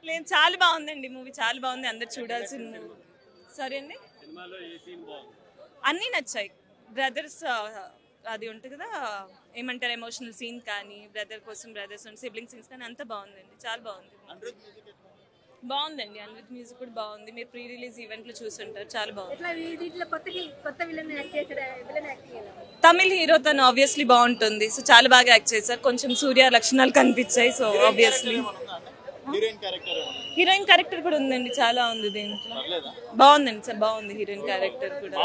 లేదు చాలా బాగుందండి మూవీ, చాలా బాగుంది, అందరు చూడాల్సిన మూవీ. సరే అండి, అన్నీ నచ్చాయి. బ్రదర్స్ అది ఉంటుంది కదా, ఏమంటారు, ఎమోషనల్ సీన్ కానీ, బ్రదర్ కోసం బ్రదర్స్ సిబ్లింగ్ సీన్స్ కానీ అంతా బాగుందండి, చాలా బాగుంది. బాగుందండి, అనిరుద్ మ్యూజిక్ కూడా బాగుంది. మీరు ప్రీ రిలీజ్ ఈవెంట్లు చూస్తుంటారు, చాలా బాగుంది. తమిళ్ హీరో తను ఆబ్వియస్లీ బాగుంటుంది, సో చాలా బాగా యాక్ట్ చేశారు. కొంచెం సూర్య లక్షణాలు కనిపించాయి, సో ఆబ్వియస్లీ. హీరోయిన్ క్యారెక్టర్ కూడా ఉందండి, చాలా ఉంది దీంట్లో. బాగుందండి సార్, బాగుంది హీరోయిన్ క్యారెక్టర్ కూడా.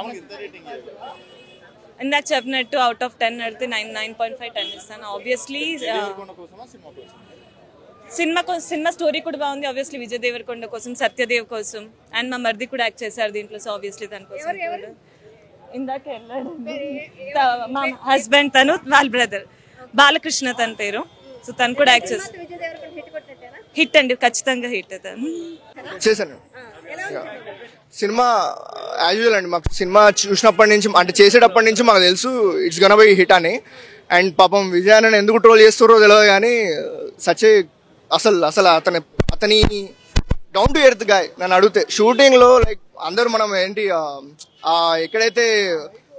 ఇందాక చెప్పినట్టు అవుట్ ఆఫ్ 10 అడితే 9.5 10 ఇస్తాను. ఆబ్వియస్లీ సినిమా స్టోరీ కూడా బాగుంది. ఆబ్వియస్లీ విజయ్ దేవరకొండ కోసం, సత్యదేవ్ కోసం, అండ్ మా మర్ది కూడా యాక్ట్ చేశారు దీంట్లో, సో ఆబ్వియస్లీ తన కోసం కూడా. ఇందాక మా హస్బెండ్, తను వాళ్ళ బ్రదర్ బాలకృష్ణ తన పేరు, సో తను కూడా యాక్ట్ చేశారు. హిట్ అండి, ఖచ్చితంగా హిట్ తను చేశాను. సినిమా యాజ్ యూజువల్ అండి, మాకు సినిమా చూసినప్పటి నుంచి అంటే చేసేటప్పటి నుంచి మాకు తెలుసు ఇట్స్ గోనా బి హిట్ అని. అండ్ పాపం విజయాన్ని ఎందుకు ట్రోల్ చేస్తారో తెలియదు కానీ సచ్ అసలు అతని డౌన్ టు ఎర్త్ గాయ్. నన్ను అడిగితే షూటింగ్లో లైక్ అందరూ మనం ఏంటి ఎక్కడైతే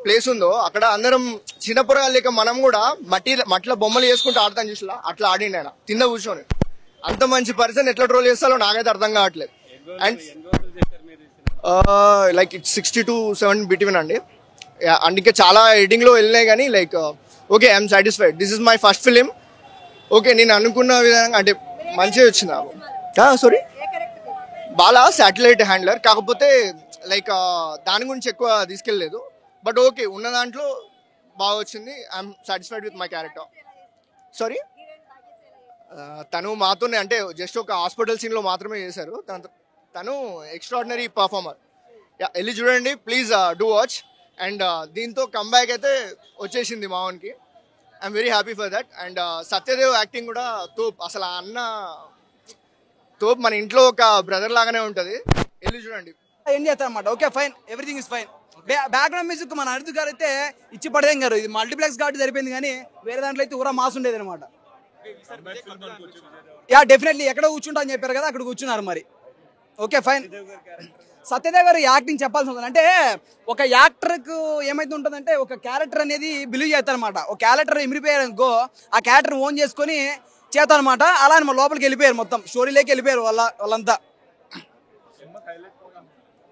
ప్లేస్ ఉందో అక్కడ అందరం చిన్నపురగాలు లేక మనం కూడా మట్టిలో బొమ్మలు చేసుకుంటూ ఆడతాం చూసిలా, అట్లా ఆడిండి ఆయన తిన్న కూర్చొని. అంత మంచి పర్సన్ ఎట్లా ట్రోల్ చేస్తారో నాకైతే అర్థం కావట్లేదు. And like it's 60 to 70 between అండి. అండ్ ఇంకా చాలా ఎడిటింగ్లో వెళ్ళినాయి కానీ like okay I'm satisfied. This is my first film. Okay, నేను అనుకున్న విధంగా అంటే మంచిగా వచ్చింది. సారీ, బాలా శాటిలైట్ హ్యాండ్లర్, కాకపోతే లైక్ దాని గురించి ఎక్కువ తీసుకెళ్ళలేదు. బట్ ఓకే, ఉన్న దాంట్లో బాగా వచ్చింది. I'm satisfied with my character. Sorry, తను మాతోనే అంటే జస్ట్ ఒక హాస్పిటల్ సీన్లో మాత్రమే చేశారు. తను ఎక్స్ట్రాడినరీ పర్ఫార్మర్. వెళ్ళి చూడండి ప్లీజ్, డూ వాచ్. అండ్ దీంతో కంబ్యాక్ అయితే వచ్చేసింది మావన్కి. I'm very happy for that. And Satyadev acting కూడా తోప్, అసలు ఆ అన్న తోప్, మన ఇంట్లో ఒక బ్రదర్ లాగానే ఉంటుంది. వెళ్ళి చూడండి. ఏం చేస్తారు అనమాట. Okay fine, everything is fine. Background music మన అనిరుద్ గారు అయితే ఇచ్చి పడదేం గారు. ఇది మల్టీప్లెక్స్ కాబట్టి సరిపోయింది, కానీ వేరే దాంట్లో అయితే ఊరా మాస్ ఉండేది అనమాట. యా డెఫినెట్లీ, ఎక్కడ కూర్చుంటా అని చెప్పారు కదా, అక్కడ కూర్చున్నారు మరి. Okay fine. సత్యదేవ్ గారు యాక్టింగ్ చెప్పాల్సి ఉంటుంది. అంటే ఒక యాక్టర్కు ఏమైతే ఉంటుందంటే ఒక క్యారెక్టర్ అనేది బిలీవ్ చేస్తారనమాట. ఒక క్యారెక్టర్ ఇమిరిపోయారు అనుకో, ఆ క్యారెక్టర్ ఓన్ చేసుకొని చేస్తారనమాట. అలా అని లోపలికి వెళ్ళిపోయారు, మొత్తం స్టోరీలోకి వెళ్ళిపోయారు వాళ్ళంతా.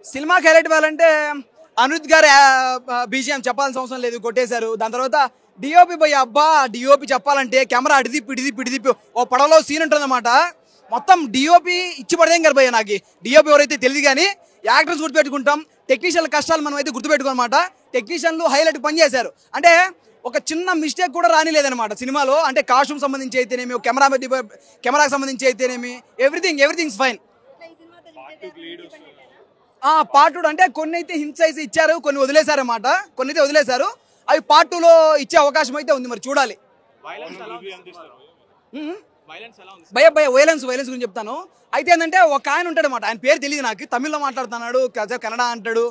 సినిమాకి హైలైట్ ఇవ్వాలంటే అనిరుద్ గారు బీజిఎం చెప్పాల్సిన అవసరం లేదు, కొట్టేశారు. దాని తర్వాత డిఓపి పోయి, అబ్బా డిఓపి చెప్పాలంటే కెమెరా ఇడిదిప్పి ఓ పడవలో సీన్ ఉంటుంది అనమాట. మొత్తం డిఓపి ఇచ్చి పడదేం గారు భయ్య. నాకు డిఓపి ఎవరైతే తెలియదు కానీ యాక్టర్స్ గుర్తుపెట్టుకుంటాం, టెక్నీషియన్ల కష్టాలు మనం అయితే గుర్తుపెట్టుకోనమాట. టెక్నీషియన్లు హైలైట్ పని చేశారు. అంటే ఒక చిన్న మిస్టేక్ కూడా రానిలేదనమాట సినిమాలో. అంటే కాస్ట్యూమ్ సంబంధించి అయితేనేమి, కెమెరాకి సంబంధించి అయితేనేమి, ఎవ్రీథింగ్స్ ఫైన్. పార్ట్ 2 అంటే కొన్ని అయితే హింట్స్ అయితే ఇచ్చారు, కొన్ని వదిలేశారన్నమాట. కొన్ని అయితే వదిలేశారు, అవి పార్ట్ 2లో ఇచ్చే అవకాశం అయితే ఉంది, మరి చూడాలి. భయ వైలెన్స్ గురించి చెప్తాను. అయితే ఏంటంటే ఒక ఆయన ఉంటాడు అనమాట, ఆయన పేరు తెలియదు నాకు, తమిళ్లో మాట్లాడుతున్నాడు, కన్నడ అంటాడు,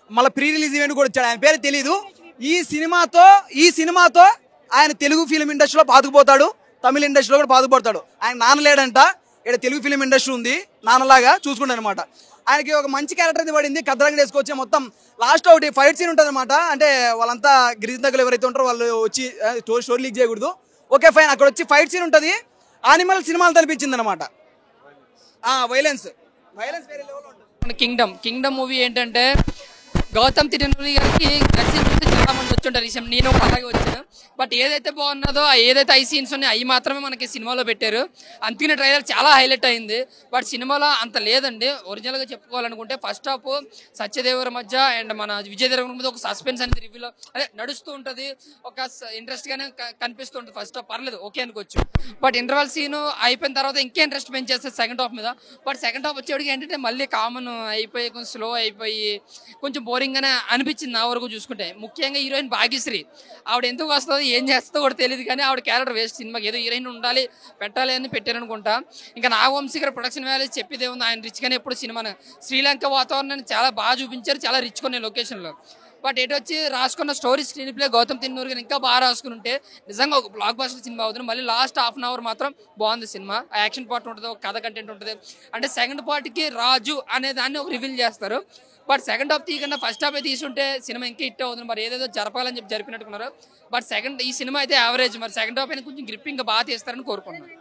మళ్ళీ ప్రీ రిలీజ్ ఈవెంట్ కూడా వచ్చాడు, ఆయన పేరు తెలియదు. ఈ సినిమాతో ఆయన తెలుగు ఫిలిం ఇండస్ట్రీలో పాతుకుపోతాడు, తమిళ ఇండస్ట్రీలో కూడా పాతుకుపోతాడు. ఆయన నాన్న లేడంట, ఇక్కడ తెలుగు ఫిలిం ఇండస్ట్రీ ఉంది, నాన్నలాగా చూసుకుంటాడు అనమాట. ఆయనకి ఒక మంచి క్యారెక్టర్ అయితే పడింది, కద్దరంగా వేసుకొచ్చి మొత్తం లాస్ట్ ఒకటి ఫైట్ సీన్ ఉంటుంది అనమాట. అంటే వాళ్ళంతా గిరిజన దగ్గర ఎవరైతే ఉంటారో వాళ్ళు వచ్చి స్టోరీ లీక్ చేయకూడదు. ఓకే ఫైన్, అక్కడ వచ్చి ఫైట్ సీన్ ఉంటుంది. యానిమల్ సినిమాలు తలపించింది అనమాట. వైలెన్స్ వేరే లెవెల్లో ఉంటుంది. కింగ్డమ్ మూవీ ఏంటంటే గౌతమ్ తిరునూరి గారికి చాలా మంది వచ్చి ఉంటారు, నేను అలాగే వచ్చాను. బట్ ఏదైతే బాగున్నదో, ఏదైతే ఐ సీన్స్ ఉన్నాయో అవి మాత్రమే మనకి సినిమాలో పెట్టారు. అందుకనే ట్రైలర్ చాలా హైలైట్ అయింది. బట్ సినిమాలో అంత లేదండి. ఒరిజినల్గా చెప్పుకోవాలనుకుంటే ఫస్ట్ హాఫ్ సత్యదేవర మధ్య అండ్ మన విజయ్ దేవరకొండ మధ్య ఒక సస్పెన్స్ అనేది రివ్యూలో అదే నడుస్తూ ఉంటుంది, ఒక ఇంట్రెస్ట్గానే కనిపిస్తూ ఉంటుంది. ఫస్ట్ హాఫ్ పర్లేదు, ఓకే అనుకోవచ్చు. బట్ ఇంటర్వల్ సీన్ అయిపోయిన తర్వాత ఇంకే ఇంట్రెస్ట్ పెంచేస్తుంది సెకండ్ హాఫ్ మీద. బట్ సెకండ్ హాఫ్ వచ్చేవాడికి ఏంటంటే మళ్ళీ కామన్ అయిపోయి కొంచెం స్లో అయిపోయి కొంచెం బోరింగ్గానే అనిపించింది నా వరకు చూసుకుంటే. ముఖ్యంగా హీరోయిన్ భాగ్యశ్రీ, ఆవిడ ఎందుకు వస్తుందో ఏం చేస్తుందో కూడా తెలియదు, కానీ ఆవిడ క్యారెక్టర్ వేస్ట్. సినిమాకి ఏదో హీరోయిన్ ఉండాలి పెట్టాలి అని పెట్టారనుకుంటా. ఇంకా నాగవంశీ గారు ప్రొడక్షన్ వాల్యూస్ చెప్పేదే ఉంది, ఆయన రిచ్గానే ఎప్పుడు సినిమాను శ్రీలంక వాతావరణాన్ని చాలా బాగా చూపించారు, చాలా రిచ్ కొన్ని లొకేషన్లో. బట్ ఎటు వచ్చి రాసుకున్న స్టోరీ స్క్రీన్ ప్లే గౌతమ్ తిన్నూరు గారు ఇంకా బాగా రాసుకుని ఉంటే నిజంగా ఒక బ్లాక్ బస్టర్ సినిమా అవుతుంది. మళ్ళీ లాస్ట్ హాఫ్ అన్ అవర్ మాత్రం బాగుంది సినిమా. యాక్షన్ పార్ట్ ఉంటుంది, ఒక కథ కంటెంట్ ఉంటుంది. అంటే సెకండ్ పార్ట్కి రాజు అనే దాన్ని ఒక రివీల్ చేస్తారు. బట్ సెకండ్ హాఫ్ తీయకుండా ఫస్ట్ హాఫ్ తీసుంటే సినిమా ఇంకా హిట్ అవుతుంది. మరి ఏదేదో జరపాలని చెప్పి జరిపినట్టున్నారు. బట్ ఈ సినిమా అయితే యావరేజ్. మరి సెకండ్ హాఫ్ అయినా కొంచెం గ్రిప్పింగ్ బాగా తీస్తారని కోరుకుంటున్నాను.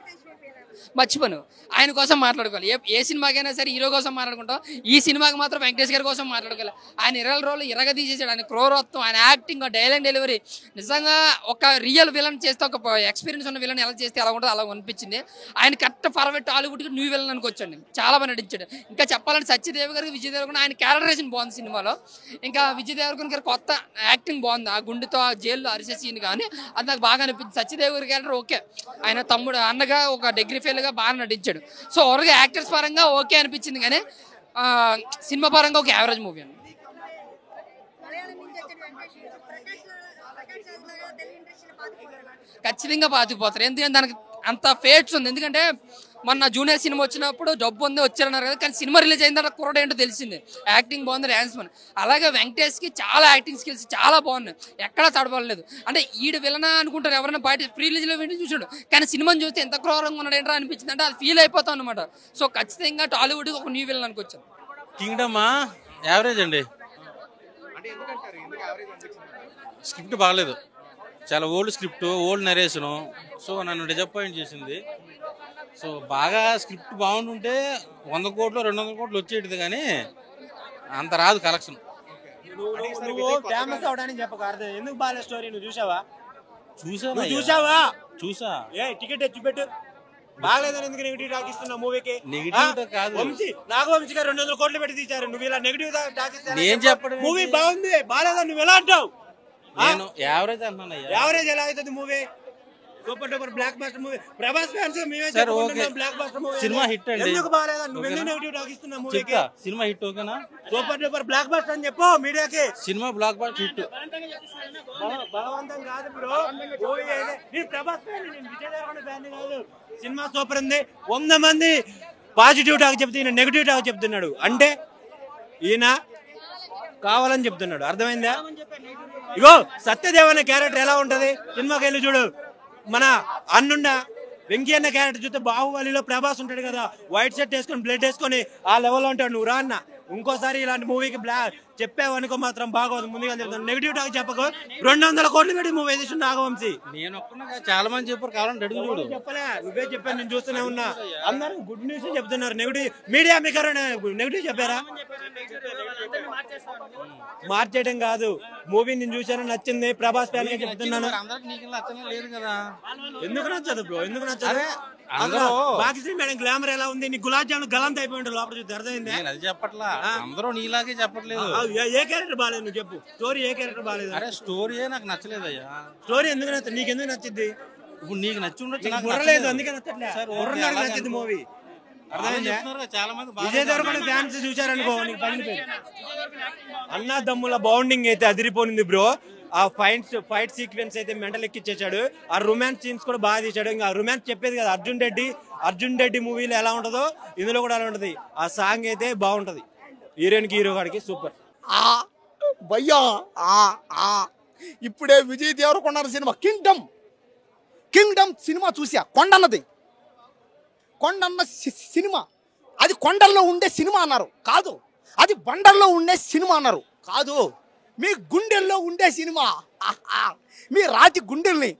మర్చిపోను, ఆయన కోసం మాట్లాడుకోవాలి. ఏ సినిమాకైనా సరే హీరో కోసం మాట్లాడుకుంటాం, ఈ సినిమాకి మాత్రం వెంకటేష్ గారి కోసం మాట్లాడుకోవాలి. ఆయన 20 రోజులు ఇరగ తీసేసాడు. ఆయన క్రూరత్వం, ఆయన యాక్టింగ్, డైలాగ్ డెలివరీ నిజంగా ఒక రియల్ విలన్ చేస్తే, ఒక ఎక్స్పీరియన్స్ ఉన్న విలన్ ఎలా చేస్తే ఎలా ఉంటుందో అలా అనిపించింది. ఆయన కరెక్ట్ ఫార్వర్డ్ టాలీవుడ్కి న్యూ విలన్ అనుకోవచ్చండి. చాలా బాగా నటించాడు. ఇంకా చెప్పాలంటే సత్యదేవ్ గారికి విజయ్ దేవరకొండ ఆయన క్యారెక్టరేషన్ బాగుంది సినిమాలో. ఇంకా విజయ్ దేవరకొండ గారి కొత్త యాక్టింగ్ బాగుంది. ఆ గుండెతో ఆ జైల్లో అరిసే సీన్ కానీ అది నాకు బాగా అనిపించింది. సత్యదేవ్ గారి క్యారెక్టర్ ఓకే, ఆయన తమ్ముడు అన్నగా ఒక డిగ్రీ ఫెయిల్గా బాగా నటించాడు. సో ఓవర్గా యాక్టర్స్ పరంగా ఓకే అనిపించింది, కానీ సినిమా పరంగా ఒక యావరేజ్ మూవీ అండి. ఖచ్చితంగా పాతిపోతారు, ఎందుకంటే దానికి అంత ఫేట్స్ ఉంది. ఎందుకంటే మొన్న జూనియర్ సినిమా వచ్చినప్పుడు జబ్బు ఉంది వచ్చారన్నారు కదా, కానీ సినిమా రిలీజ్ అయిన తర్వాత కుర్రాడు ఏంటో తెలిసింది. యాక్టింగ్ బాగుంది, డ్యాన్స్ బాగుంది. అలాగే వెంకటేష్కి చాలా యాక్టింగ్ స్కిల్స్ చాలా బాగున్నాయి, ఎక్కడా తడబడలేదు. అంటే ఈడు విలనా అనుకుంటారు ఎవరైనా బయట ప్రీ రిలీజ్లో వింటే చూసాడు, కానీ సినిమాని చూస్తే ఎంత క్రూరంగా ఉన్నాడు ఏంటో అనిపించింది. అంటే అది ఫీల్ అయిపోతాం అనమాట. సో ఖచ్చితంగా టాలీవుడ్ ఒక న్యూ విలన్ అనుకోవచ్చు. కింగ్డమా యావరేజ్ అండి. స్క్రిప్ట్ బాగలేదు, చాలా ఓల్డ్ స్క్రిప్ట్, ఓల్డ్ నరేషను. సో నన్ను డిసప్పాయింట్ చేసింది. సో బాగా స్క్రిప్ట్ బాగుంటుంటే 100 కోట్లు 200 కోట్లు వచ్చేటిది, కానీ అంత రాదు కలెక్షన్. నువ్వు ఫేమస్ అవడానికి చెప్పక అర్థం ఎందుకు బాగా స్టోరీ నువ్వు చూసావా? చూసా. ఏ టికెట్ తెచ్చిపెట్టు. బాగలేదని ఎందుకు నెగిటివ్ టాక్ ఇస్తున్నా మూవీకి? నెగిటివ్ కాదు, నాగవంశీ గారు 200 కోట్లు పెట్టి తీశారు, నువ్వు ఇలా నెగిటివ్ టాక్ ఇస్తా? నేను చెప్పడం మూవీ బాగుంది, బాగాలేదని నువ్వు ఎలా అంటావు? నేను యావరేజ్ అంటున్నాను. యావరేజ్ ఎలా అవుతుంది movie? Super duper block buster movie. Prabhas fans మేమే చెప్పుకుంటున్నాం block buster movie. Cinema hit అండి. ఎందుకు బాగాలేదని నువ్వు ఎందుకు నెగిటివ్ టాక్ ఇస్తున్నా మూవీకి? సినిమా హిట్ ఓకేనా? సూపర్ డూపర్ బ్లాక్ బస్టర్ అని చెప్పు మీడియాకి. Cinema block buster hit. బలవంతం కాదు బ్రో. మూవీ నేను ప్రభాస్ ఫ్యాన్, నేను విజయ్ దేవరకొండ ఫ్యాన్ కాదు. సినిమా సూపర్ ఉంది. 100 మంది పాజిటివ్ టాక్ చెప్తే ఈయన నెగిటివ్ టాక్ చెప్తున్నాడు. అంటే ఈయన కావాలని చెప్తున్నాడు, అర్థమైందా? ఇగో సత్యదేవ్ అనే క్యారెక్టర్ ఎలా ఉంటది సినిమాకి వెళ్ళి చూడు. మన అన్నుండ వెంకీ అన్న క్యారెక్టర్ చూస్తే బాహుబలిలో ప్రభాస్ ఉంటాడు కదా, వైట్ షర్ట్ వేసుకొని బ్లడ్ వేసుకొని ఆ లెవెల్లో ఉంటాడు. నువ్వు రా అన్న, ఇంకోసారి ఇలాంటి మూవీకి చెప్పావనుకో మాత్రం బాగోదు. ముందుగా చెప్తాను, నెగిటివ్ టాక్ చెప్పకు. 200 కోట్లు పెట్టి మూవీ తీసి నాగవంశీ. నేను చాలా మంది చెప్పారు, కావాలంటే అడుగు చూడు. చెప్పలే, నువ్వే చెప్పాను, నేను చూస్తూనే ఉన్నా. అందరూ గుడ్ న్యూస్ చెప్తున్నారు. నెగిటివ్ మీడియా మీకు నెగిటివ్ చెప్పారా? మార్చేయడం కాదు, మూవీ నేను చూసాను, నచ్చింది, ప్రభాస్ ఫ్యాన్ గా చెప్తున్నాను. ఎందుకు నచ్చదు బ్రో? ఎందుకు నచ్చదు? బాకిశ్రీ మేడం గ్లామర్ ఎలా ఉంది? నీ గులాబ్ జామున్ గలంత అయిపోయింది లోపల చూస్తే, అర్థమైంది? అది చెప్పట్లా, అందరూ నీలాగే చెప్పట్లేదు. ఏ క్యారెక్టర్ బాగాలేదు నువ్వు చెప్పు. స్టోరీ ఏ క్యారెక్టర్ బాగాలేదు? అరే స్టోరీ నాకు నచ్చలేదయ్యా. స్టోరీ ఎందుకు నచ్చదు? నీకు ఎందుకు నచ్చింది? ఇప్పుడు నీకు నచ్చి ఉండొచ్చు, బుర్రలేదు అందుకే నచ్చింది మూవీ. చాలా మంది విజయ్ దేవరకొండ ఫ్యాన్స్ చూసారనుకో నీకు పగిలిపోయింది. అన్నదమ్ముల బౌండింగ్ అయితే అదిరిపోయింది బ్రో. ఆ ఫైట్ సీక్వెన్స్ అయితే మెంటల్ ఎక్కిచ్చేసాడు. ఆ రొమాన్స్ సీన్స్ కూడా బాగా తీసాడు. ఇంకా రొమాన్స్ చెప్పేది కదా అర్జున్ రెడ్డి మూవీలో ఎలా ఉంటుందో ఇందులో కూడా అలా ఉంటది. ఆ సాంగ్ అయితే బాగుంటది. హీరోయిన్ కి హీరో గాడికి సూపర్. భయ్యా ఇప్పుడే Vijay Devarakonda cinema Kingdom cinema చూసా. కొండన్న సినిమా, అది కొండల్లో ఉండే సినిమా అన్నారు కాదు, అది బండల్లో ఉండే సినిమా అన్నారు కాదు, మీ గుండెల్లో ఉండే సినిమా. మీ రాతి గుండెల్ని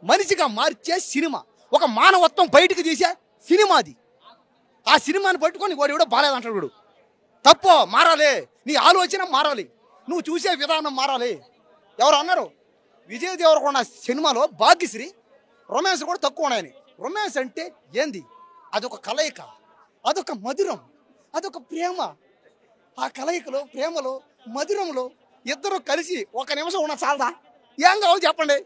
మనిషిగా మార్చే సినిమా, ఒక మానవత్వం బయటకు తీసే సినిమా అది. ఆ సినిమాని పట్టుకొని వాడు ఎవడో బాగాలేదంటాడు. వాడు తప్పు, మారాలి, నీ ఆలోచన మారాలి, నువ్వు చూసే విధానం మారాలి. ఎవరు అన్నారు? విజయ్ దేవరకొండ సినిమాలో భాగ్యశ్రీ రొమాన్స్ కూడా తక్కువ ఉన్నాయని. రొమాన్స్ అంటే ఏంది? అదొక కలయిక, అదొక మధురం, అదొక ప్రేమ. ఆ కలయికలో, ప్రేమలో, మధురంలో ఇద్దరు కలిసి 1 నిమిషం ఉన్న చాలదా? ఏం కావాలి చెప్పండి?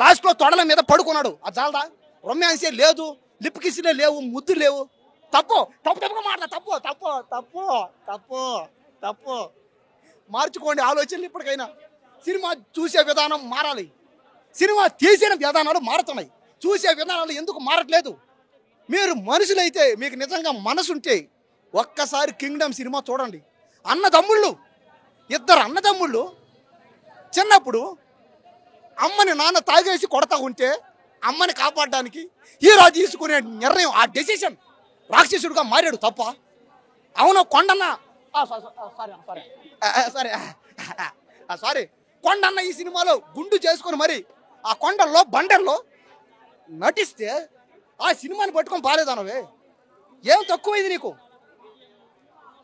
లాస్ట్లో తొడల మీద పడుకున్నాడు, అది చాలదా? రొమాన్సే లేదు, లిప్ కిస్లే లేవు, ముద్దు లేవు. తప్పుగా మాట్లా తప్పు. మార్చుకోండి ఆలోచనలు ఇప్పటికైనా. సినిమా చూసే విధానం మారాలి. సినిమా తీసిన విధానాలు మారుతున్నాయి, చూసే విధానాలు ఎందుకు మారట్లేదు? మీరు మనుషులైతే, మీకు నిజంగా మనసుంటే ఒక్కసారి కింగ్డమ్ సినిమా చూడండి. అన్నదమ్ముళ్ళు ఇద్దరు అన్నదమ్ముళ్ళు చిన్నప్పుడు అమ్మని నాన్న తాగేసి కొడతా ఉంటే అమ్మని కాపాడడానికి హీరో తీసుకునే నిర్ణయం, ఆ డెసిషన్ రాక్షసుడిగా మారాడు తప్ప. అవును కొండన్న సారీ కొండన్న ఈ సినిమాలో గుండు చేసుకుని మరి ఆ కొండల్లో బండల్లో నటిస్తే ఆ సినిమాని పట్టుకొని పాలేదానవే, ఏం తక్కువైంది నీకు?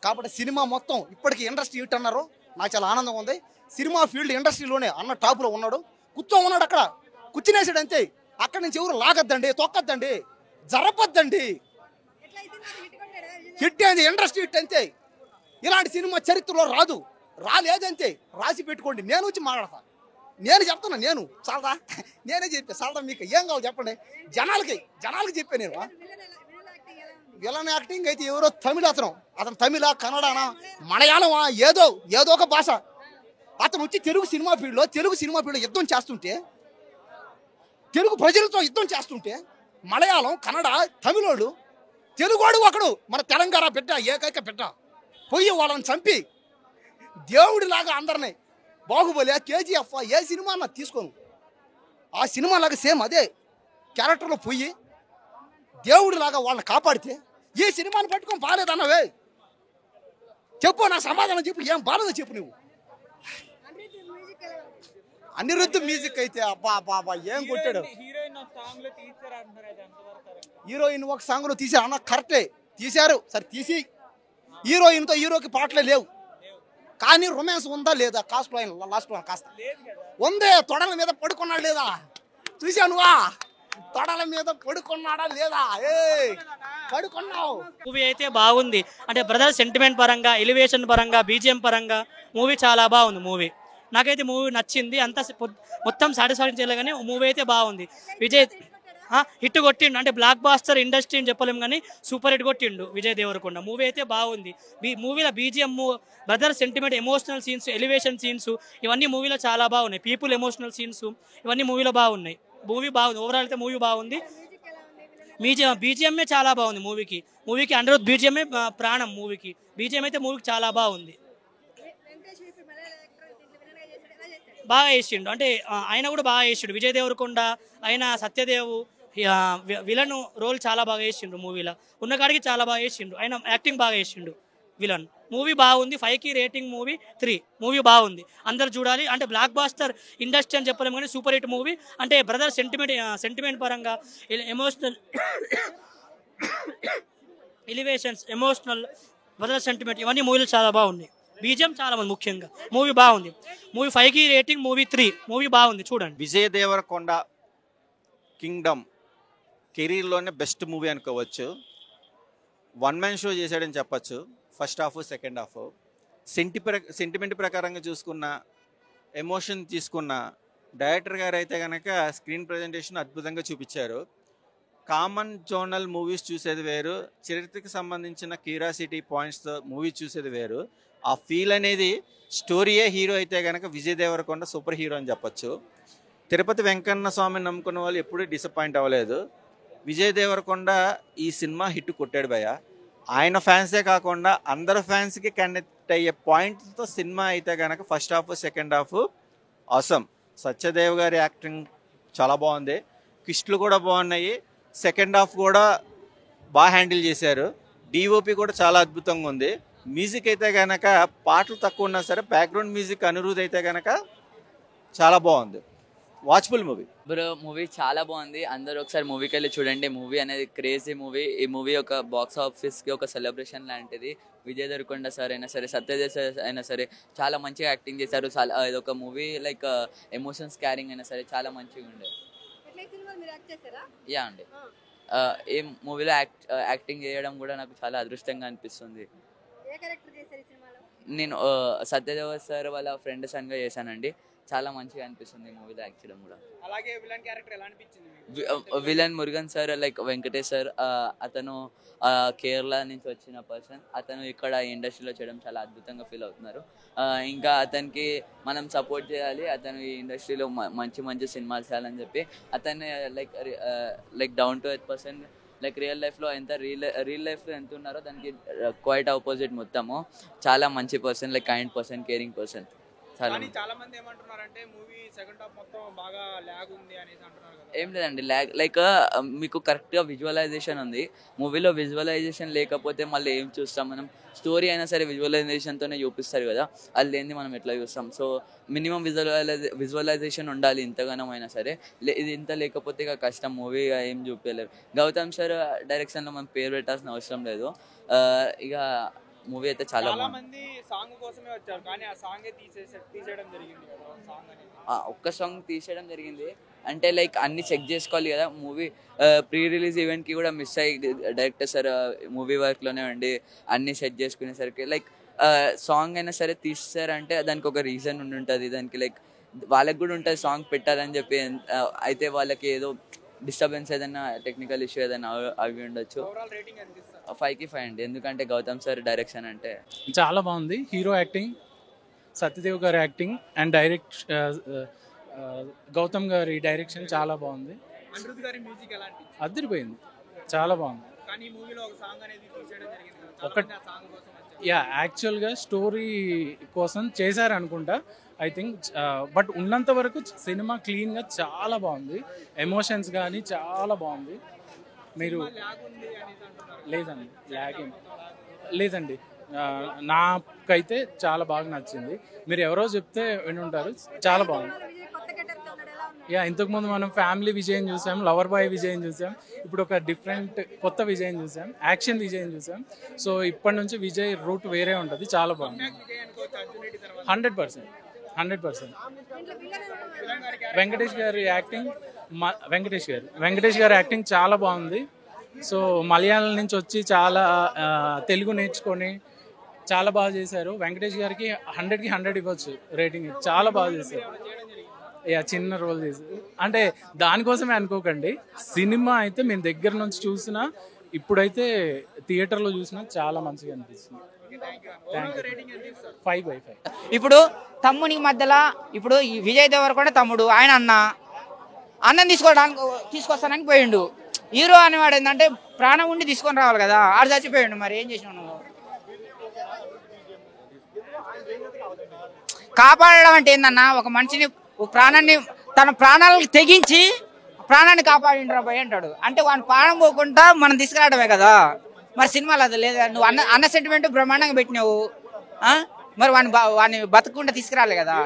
కాబట్టి సినిమా మొత్తం ఇప్పటికి ఇండస్ట్రీ హిట్ అన్నారు. నాకు చాలా ఆనందంగా ఉంది. సినిమా ఫీల్డ్ ఇండస్ట్రీలోనే అన్న టాప్లో ఉన్నాడు, ఉన్నాడు అక్కడ కూర్చునేసాడు అంతే. అక్కడి నుంచి ఎవరు లాగద్దండి, తొక్కద్దండి, జరపద్దండి. హిట్ అయింది, ఇండస్ట్రీ హిట్ అంతే. ఇలాంటి సినిమా చరిత్రలో రాలేదంతే. రాసి పెట్టుకోండి, నేను వచ్చి మాట్లాడతా. నేను చెప్తున్నా, నేను చాలదా, నేనే చెప్పా చాలదా. మీకు ఏం కావాలి చెప్పండి, జనాలకి చెప్పా నేను. విలన్ యాక్టింగ్ అయితే ఎవరో తమిళ అతను తమిళ, కన్నడనా, మలయాళమా, ఏదో ఒక భాష. అతను వచ్చి తెలుగు సినిమా ఫీల్డ్లో యుద్ధం చేస్తుంటే, తెలుగు ప్రజలతో యుద్ధం చేస్తుంటే, మలయాళం, కన్నడ, తమిళోడు, తెలుగోడు ఒకడు మన తెలంగాణ బిడ్డ, ఏకైక బిడ్డ పోయి వాళ్ళని చంపి దేవుడిలాగా అందరినీ, బాహుబలి, కేజీఎఫ్, ఏ సినిమా అన్నా తీసుకోను, ఆ సినిమా లాగా సేమ్ అదే క్యారెక్టర్లో పోయి దేవుడిలాగా వాళ్ళని కాపాడితే ఈ సినిమాని పట్టుకొని బాలేదన్నవే. చెప్పు, నా సమాధానం చెప్పు, ఏం బాలేదో చెప్పు నువ్వు. అనిరుద్ధ్ మ్యూజిక్ అయితే అబ్బా ఏం కొట్టాడు. హీరోయిన్ ఒక సాంగ్ లో తీసారు అన్న, కరెక్టే తీశారు. సరే తీసి హీరోకి పాటలే లేవు, కానీ రొమాన్స్ ఉందా లేదా? లాస్ట్ కాస్త ఉందే. తొడల మీద పడుకున్నాడు లేదా చూసానువా? తొడల మీద పడుకున్నాడా లేదా? పడుకున్నావు. మూవీ అయితే బాగుంది. అంటే బ్రదర్ సెంటిమెంట్ పరంగా, ఎలివేషన్ పరంగా, బీజిఎం పరంగా మూవీ చాలా బాగుంది. మూవీ నాకైతే మూవీ నచ్చింది. అంతా మొత్తం సాటిస్ఫాక్షన్ చేయలేదు, కానీ మూవీ అయితే బాగుంది. విజయ్ హిట్ కొట్టిండు. అంటే బ్లాక్ బాస్టర్ ఇండస్ట్రీ అని చెప్పలేము, కానీ సూపర్ హిట్ కొట్టిండు విజయ్ దేవరకొండ. మూవీ అయితే బాగుంది. మూవీలో BGM, brother sentiment, emotional scenes, elevation scenes ఇవన్నీ మూవీలో చాలా బాగున్నాయి. పీపుల్ ఎమోషనల్ సీన్స్ ఇవన్నీ మూవీలో బాగున్నాయి. మూవీ బాగుంది. ఓవరాల్ అయితే మూవీ బాగుంది. బీజిఎంఏ చాలా బాగుంది మూవీకి అనిరుద్ధ్ బీజిఎంఏ ప్రాణం మూవీకి. బీజిఎం అయితే మూవీకి చాలా బాగుంది. బాగా వేసిండు. అంటే ఆయన కూడా బాగా వేసిండు. విజయ్ దేవరకొండ, ఆయన సత్యదేవ్ విలన్ రోల్ చాలా బాగా వేసిండు. మూవీలో ఉన్న కాడికి చాలా బాగా వేసిండు. ఆయన యాక్టింగ్ బాగా వేసిండు విలన్. మూవీ బాగుంది. 5కి రేటింగ్, మూవీ 3. మూవీ బాగుంది, అందరు చూడాలి. అంటే బ్లాక్ బాస్టర్ ఇండస్ట్రీ అని చెప్పలేము, కానీ సూపర్ హిట్ మూవీ. అంటే బ్రదర్ సెంటిమెంట్ పరంగా, emotional elevations, emotional, brother sentiment ఇవన్నీ మూవీలు చాలా బాగున్నాయి. బీజిఎం చాలా మంది ముఖ్యంగా. మూవీ బాగుంది. మూవీ 5కి రేటింగ్, మూవీ 3. మూవీ బాగుంది, చూడండి. విజయ్ దేవరకొండ కింగ్డమ్ కెరీర్లోనే బెస్ట్ మూవీ అనుకోవచ్చు. 1 మ్యాన్ షో చేశాడని చెప్పచ్చు. First half, second half. Sentiment ప్రకారంగా చూసుకున్న, ఎమోషన్ తీసుకున్న డైరెక్టర్ గారు అయితే కనుక స్క్రీన్ ప్రజెంటేషన్ అద్భుతంగా చూపించారు. కామన్ జోనల్ మూవీస్ చూసేది వేరు, చరిత్రకి సంబంధించిన క్యూరియాసిటీ పాయింట్స్తో మూవీ చూసేది వేరు. ఆ ఫీల్ అనేది స్టోరీయే హీరో అయితే కనుక విజయ్ దేవరకొండ సూపర్ హీరో అని చెప్పచ్చు. తిరుపతి వెంకన్న స్వామిని నమ్ముకున్న వాళ్ళు ఎప్పుడూ డిసప్పాయింట్ అవ్వలేదు. విజయ్ దేవరకొండ ఈ సినిమా హిట్ కొట్టాడు భయ్య. ఆయన ఫ్యాన్సే కాకుండా అందరు ఫ్యాన్స్కి కనెక్ట్ అయ్యే పాయింట్తో సినిమా అయితే కనుక ఫస్ట్ హాఫ్, సెకండ్ హాఫ్ అవసరం. సత్యదేవ్ గారి యాక్టింగ్ చాలా బాగుంది. ట్విస్టులు కూడా బాగున్నాయి. సెకండ్ హాఫ్ కూడా బాగా హ్యాండిల్ చేశారు. డిఓపి కూడా చాలా అద్భుతంగా ఉంది. మ్యూజిక్ అయితే కనుక పాటలు తక్కువ ఉన్నా సరే బ్యాక్గ్రౌండ్ మ్యూజిక్ అనిరుద్ధ్ అయితే కనుక చాలా బాగుంది. Watchful movie bro. మూవీ చాలా బాగుంది. అందరూ ఒకసారి మూవీకి వెళ్ళి చూడండి. మూవీ అనేది క్రేజీ మూవీ. ఈ మూవీ ఒక బాక్స్ ఆఫీస్కి ఒక సెలబ్రేషన్ లాంటిది. విజయ్ దేవరకొండ సార్ అయినా సరే, సత్యదేవ్ సార్ అయినా సరే చాలా మంచిగా యాక్టింగ్ చేశారు. చాలా ఇది ఒక మూవీ లైక్ ఎమోషన్స్ క్యారింగ్ అయినా సరే చాలా మంచిగా ఉండే. యా అండి. ఈ మూవీలో యాక్టింగ్ చేయడం కూడా నాకు చాలా అదృష్టంగా అనిపిస్తుంది. నేను సత్యదేవ్ సార్ వాళ్ళ ఫ్రెండ్ సన్గా చేశానండి. చాలా మంచిగా అనిపిస్తుంది మూవీలో యాక్ట్ చేయడం కూడా. అలాగే విలన్ క్యారెక్టర్ ఎలా అనిపించింది? Villain Murugan sir like Venkatesh sir, అతను కేరళ నుంచి వచ్చిన పర్సన్. అతను ఇక్కడ ఇండస్ట్రీలో చేయడం చాలా అద్భుతంగా ఫీల్ అవుతున్నారు. ఇంకా అతనికి మనం సపోర్ట్ చేయాలి. అతను ఈ ఇండస్ట్రీలో మంచి సినిమాలు చేయాలని చెప్పి అతన్ని like down to earth person like real లైఫ్లో రియల్ లైఫ్లో ఎంత ఉన్నారో దానికి క్వైట్ ఆపోజిట్ మొత్తము. చాలా మంచి person, like kind person, caring person. చాలా మంది ఏమంటున్నారంటే మూవీ సెకండ్ హాఫ్ మొత్తం బాగా లాగ్ ఉంది అనేసి అంటున్నారు కదా. ఏం లేదండి, లైక్ మీకు కరెక్ట్గా విజువలైజేషన్ ఉంది. మూవీలో విజువలైజేషన్ లేకపోతే మళ్ళీ ఏం చూస్తాం మనం? స్టోరీ అయినా సరే విజువలైజేషన్తోనే చూపిస్తారు కదా, అది లేనిది మనం ఎట్లా చూస్తాం? సో మినిమం విజువలైజేషన్ ఉండాలి ఇంతగానం అయినా సరే. ఇది ఇంత లేకపోతే ఇక కష్టం, మూవీ ఏం చూపించలేరు. గౌతమ్ సార్ డైరెక్షన్లో మనం పేరు పెట్టాల్సిన అవసరం లేదు. ఇక మూవీ అయితే చాలా మంది సాంగ్ కోసమే వచ్చారు, కానీ ఆ సాంగ్ తీసేయడం జరిగింది కదా. సాంగ్ అనేది ఒక్క సాంగ్ తీసేయడం జరిగింది అంటే లైక్ అన్ని చెక్ చేసుకోవాలి కదా. మూవీ ప్రీ రిలీజ్ ఈవెంట్కి కూడా మిస్ అయ్యి డైరెక్టర్ సార్ మూవీ వర్క్లోనే ఉండి అన్ని సెట్ చేసుకునేసరికి లైక్ సాంగ్ అయినా సరే తీస్తారంటే దానికి ఒక రీజన్ ఉండి ఉంటుంది. దానికి లైక్ వాళ్ళకి కూడా ఉంటుంది సాంగ్ పెట్టాలని చెప్పి. అయితే వాళ్ళకి ఏదో డిస్టర్బెన్స్ ఏదైనా టెక్నికల్ ఇష్యూ ఏదైనా అవి ఉండొచ్చు. 5కి 5 అండి, ఎందుకంటే గౌతమ్ సార్ డైరెక్షన్ అంటే చాలా బాగుంది. హీరో యాక్టింగ్, సత్యదేవ్ గారి యాక్టింగ్ అండ్ గౌతమ్ గారి డైరెక్షన్ చాలా బాగుంది. అనిరుద్ధ్ గారి మ్యూజిక్ ఎలా అనిపించింది? అదిరిపోయింది, చాలా బాగుంది. కానీ మూవీలో ఒక సాంగ్ అనేది తీసేయడం జరిగింది కదా, ఒక చాలా మంది ఆ సాంగ్ కోసం వచ్చారు. యాక్చువల్గా స్టోరీ కోసం చేశారు అనుకుంటా, ఐ థింక్. బట్ ఉన్నంత వరకు సినిమా క్లీన్గా చాలా బాగుంది. ఎమోషన్స్ కానీ చాలా బాగుంది. మీరు లేదండి, లాగింగ్ లేదండి, నాకైతే చాలా బాగా నచ్చింది. మీరు ఎవరో చెప్తే వినుంటారు, చాలా బాగుంది. ఇంతకుముందు మనం ఫ్యామిలీ విజయం చూసాం, లవర్ బాయ్ విజయం చూసాం, ఇప్పుడు ఒక డిఫరెంట్ కొత్త విజయం చూసాం, యాక్షన్ విజయం చూసాం. సో ఇప్పటి నుంచి విజయ్ రూట్ వేరే ఉంటుంది, చాలా బాగుంది. 100%. వెంకటేష్ గారి యాక్టింగ్ చాలా బాగుంది. సో మలయాళం నుంచి వచ్చి చాలా తెలుగు నేర్చుకొని చాలా బాగా చేశారు. వెంకటేష్ గారికి 100కి 100 ఇవ్వచ్చు రేటింగ్. చాలా బాగా చేశారు. చిన్న రోల్ చేశారు అంటే దానికోసమే అనుకోకండి. సినిమా అయితే మేము దగ్గర నుంచి చూసినా, ఇప్పుడైతే థియేటర్లో చూసినా చాలా మంచిగా అనిపిస్తుంది. 5/5. ఇప్పుడు తమ్మునికి మధ్యలో ఇప్పుడు విజయ్ దేవరకొండ తమ్ముడు, ఆయన అన్నం తీసుకొస్తానికి పోయిండు. హీరో అనేవాడు ఏంటంటే ప్రాణం ఉండి తీసుకొని రావాలి కదా, ఆడు చచ్చిపోయిండు. మరి ఏం చేసినావు నువ్వు? కాపాడడం అంటే ఏందన్నా, ఒక మనిషిని ప్రాణాన్ని తన ప్రాణాలకు తెగించి ప్రాణాన్ని కాపాడిండ్రా భయ్ అంటాడు. అంటే వాని ప్రాణం పోకుండా మనం తీసుకురావడమే కదా. మరి సినిమాలో అది లేదా? నువ్వు అన్న సెంటిమెంట్ బ్రహ్మాండంగా పెట్టినావు, మరి వాడిని బతకకుండా తీసుకురాలే కదా.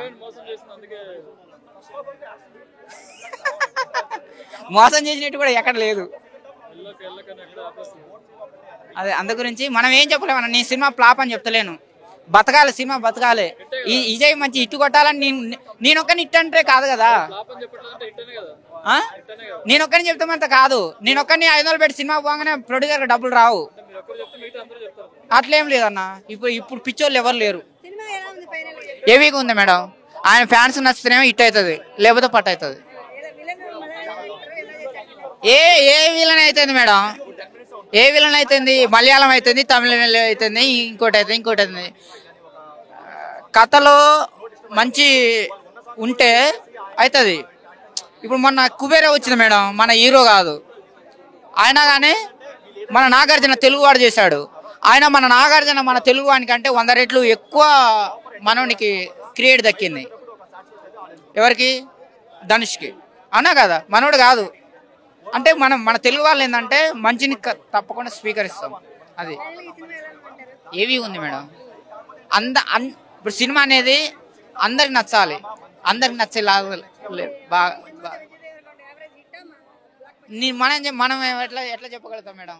మోసం చేసినట్టు కూడా ఎక్కడ లేదు. అదే అందు గురించి మనం ఏం చెప్పలేమన్నా. నేను సినిమా ఫ్లాప్ అని చెప్తలేను, బతకాలి, సినిమా బతకాలి. ఈ విజయ్ మంచి ఇట్టు కొట్టాలని నేను ఒక్కని ఇట్టు అంటే కాదు కదా. నేను ఒక్కని చెప్తామంత కాదు. నేను ఒక్కరిని 500 పెట్టి సినిమా పోగానే ప్రొడ్యూసర్కి డబ్బులు రావు, అట్లేం లేదన్న. ఇప్పుడు పిచ్చోళ్ళు ఎవరు లేరు. హెవీగా ఉంది మేడం. ఆయన ఫ్యాన్స్ నచ్చితేనేమో హిట్ అవుతుంది, లేకపోతే పట్టు అవుతుంది. ఏ విలన్ అవుతుంది మేడం, ఏ విలన్ అవుతుంది? మలయాళం అవుతుంది, తమిళ అవుతుంది, ఇంకోటి అవుతుంది. కథలో మంచి ఉంటే అవుతుంది. ఇప్పుడు మొన్న కుబేరా వచ్చింది మేడం, మన హీరో కాదు ఆయన, కానీ మన నాగార్జున తెలుగువాడు చేశాడు. మన నాగార్జున మన తెలుగు వానికంటే 100 రెట్లు ఎక్కువ మనోనికి క్రియేట్ దక్కింది. ఎవరికి? ధనుష్కి. అవునా కదా? మనోడు కాదు అంటే మన తెలుగు వాళ్ళు ఏంటంటే మంచిని తప్పకుండా స్వీకరిస్తాం. అది ఏవి ఉంది మేడం. ఇప్పుడు సినిమా అనేది అందరికి నచ్చాలి, అందరికి నచ్చేలాగా మనం ఎట్లా చెప్పగలుగుతాం మేడం?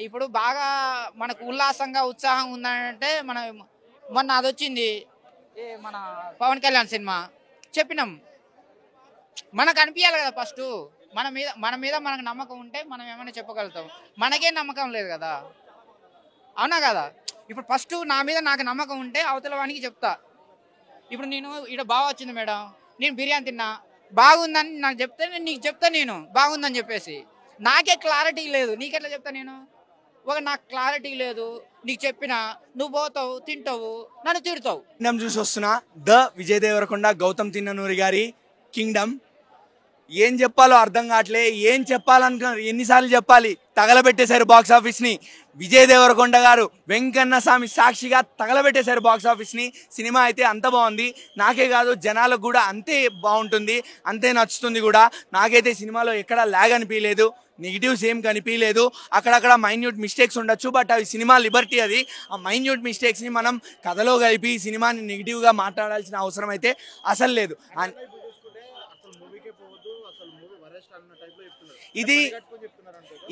ఇప్పుడు బాగా మనకు ఉల్లాసంగా ఉత్సాహంగా ఉందంటే మొన్న అది వచ్చింది, మన పవన్ కళ్యాణ్ సినిమా చెప్పినాం. మనకు అనిపించాలి కదా ఫస్ట్. మన మీద మనకు నమ్మకం ఉంటే మనం ఏమైనా చెప్పగలుగుతాం. మనకే నమ్మకం లేదు కదా, అవునా కదా? ఇప్పుడు ఫస్ట్ నా మీద నాకు నమ్మకం ఉంటే అవతల వానికి చెప్తా. ఇప్పుడు నేను ఇక్కడ బాగా వచ్చింది మేడం, నేను బిర్యానీ తిన్నా, బాగుందని నాకు చెప్తే నీకు చెప్తా, నేను బాగుందని చెప్పేసి. నాకే క్లారిటీ లేదు, నీకెట్లా చెప్తా నేను? నాకు క్లారిటీ లేదు, నీకు చెప్పినా నువ్వు పోతావు, తింటావు, నన్ను తిడతావు. కింగ్డమ్ చూసి వస్తున్నా. ద విజయ్ దేవరకొండ, గౌతమ్ తిన్ననూరి గారి కింగ్డమ్ ఏం చెప్పాలో అర్థం కావట్లే. ఏం చెప్పాలనుకున్నారు, ఎన్నిసార్లు చెప్పాలి? తగలబెట్టేశారు బాక్స్ ఆఫీస్ని. విజయ్ దేవరకొండ గారు వెంకన్న స్వామి సాక్షిగా తగలబెట్టేశారు బాక్స్ ఆఫీస్ని. సినిమా అయితే అంత బాగుంది. నాకే కాదు జనాలకు కూడా అంతే బాగుంటుంది, అంతే నచ్చుతుంది కూడా. నాకైతే సినిమాలో ఎక్కడా ల్యాగ్ అనిపించలేదు, నెగిటివ్స్ ఏం కనిపించలేదు. అక్కడక్కడ మైన్యూట్ మిస్టేక్స్ ఉండొచ్చు, బట్ అవి సినిమా లిబర్టీ. అది ఆ మైన్యూట్ మిస్టేక్స్ని మనం కథలో కలిపి సినిమాని నెగిటివ్గా మాట్లాడాల్సిన అవసరం అయితే అసలు లేదు.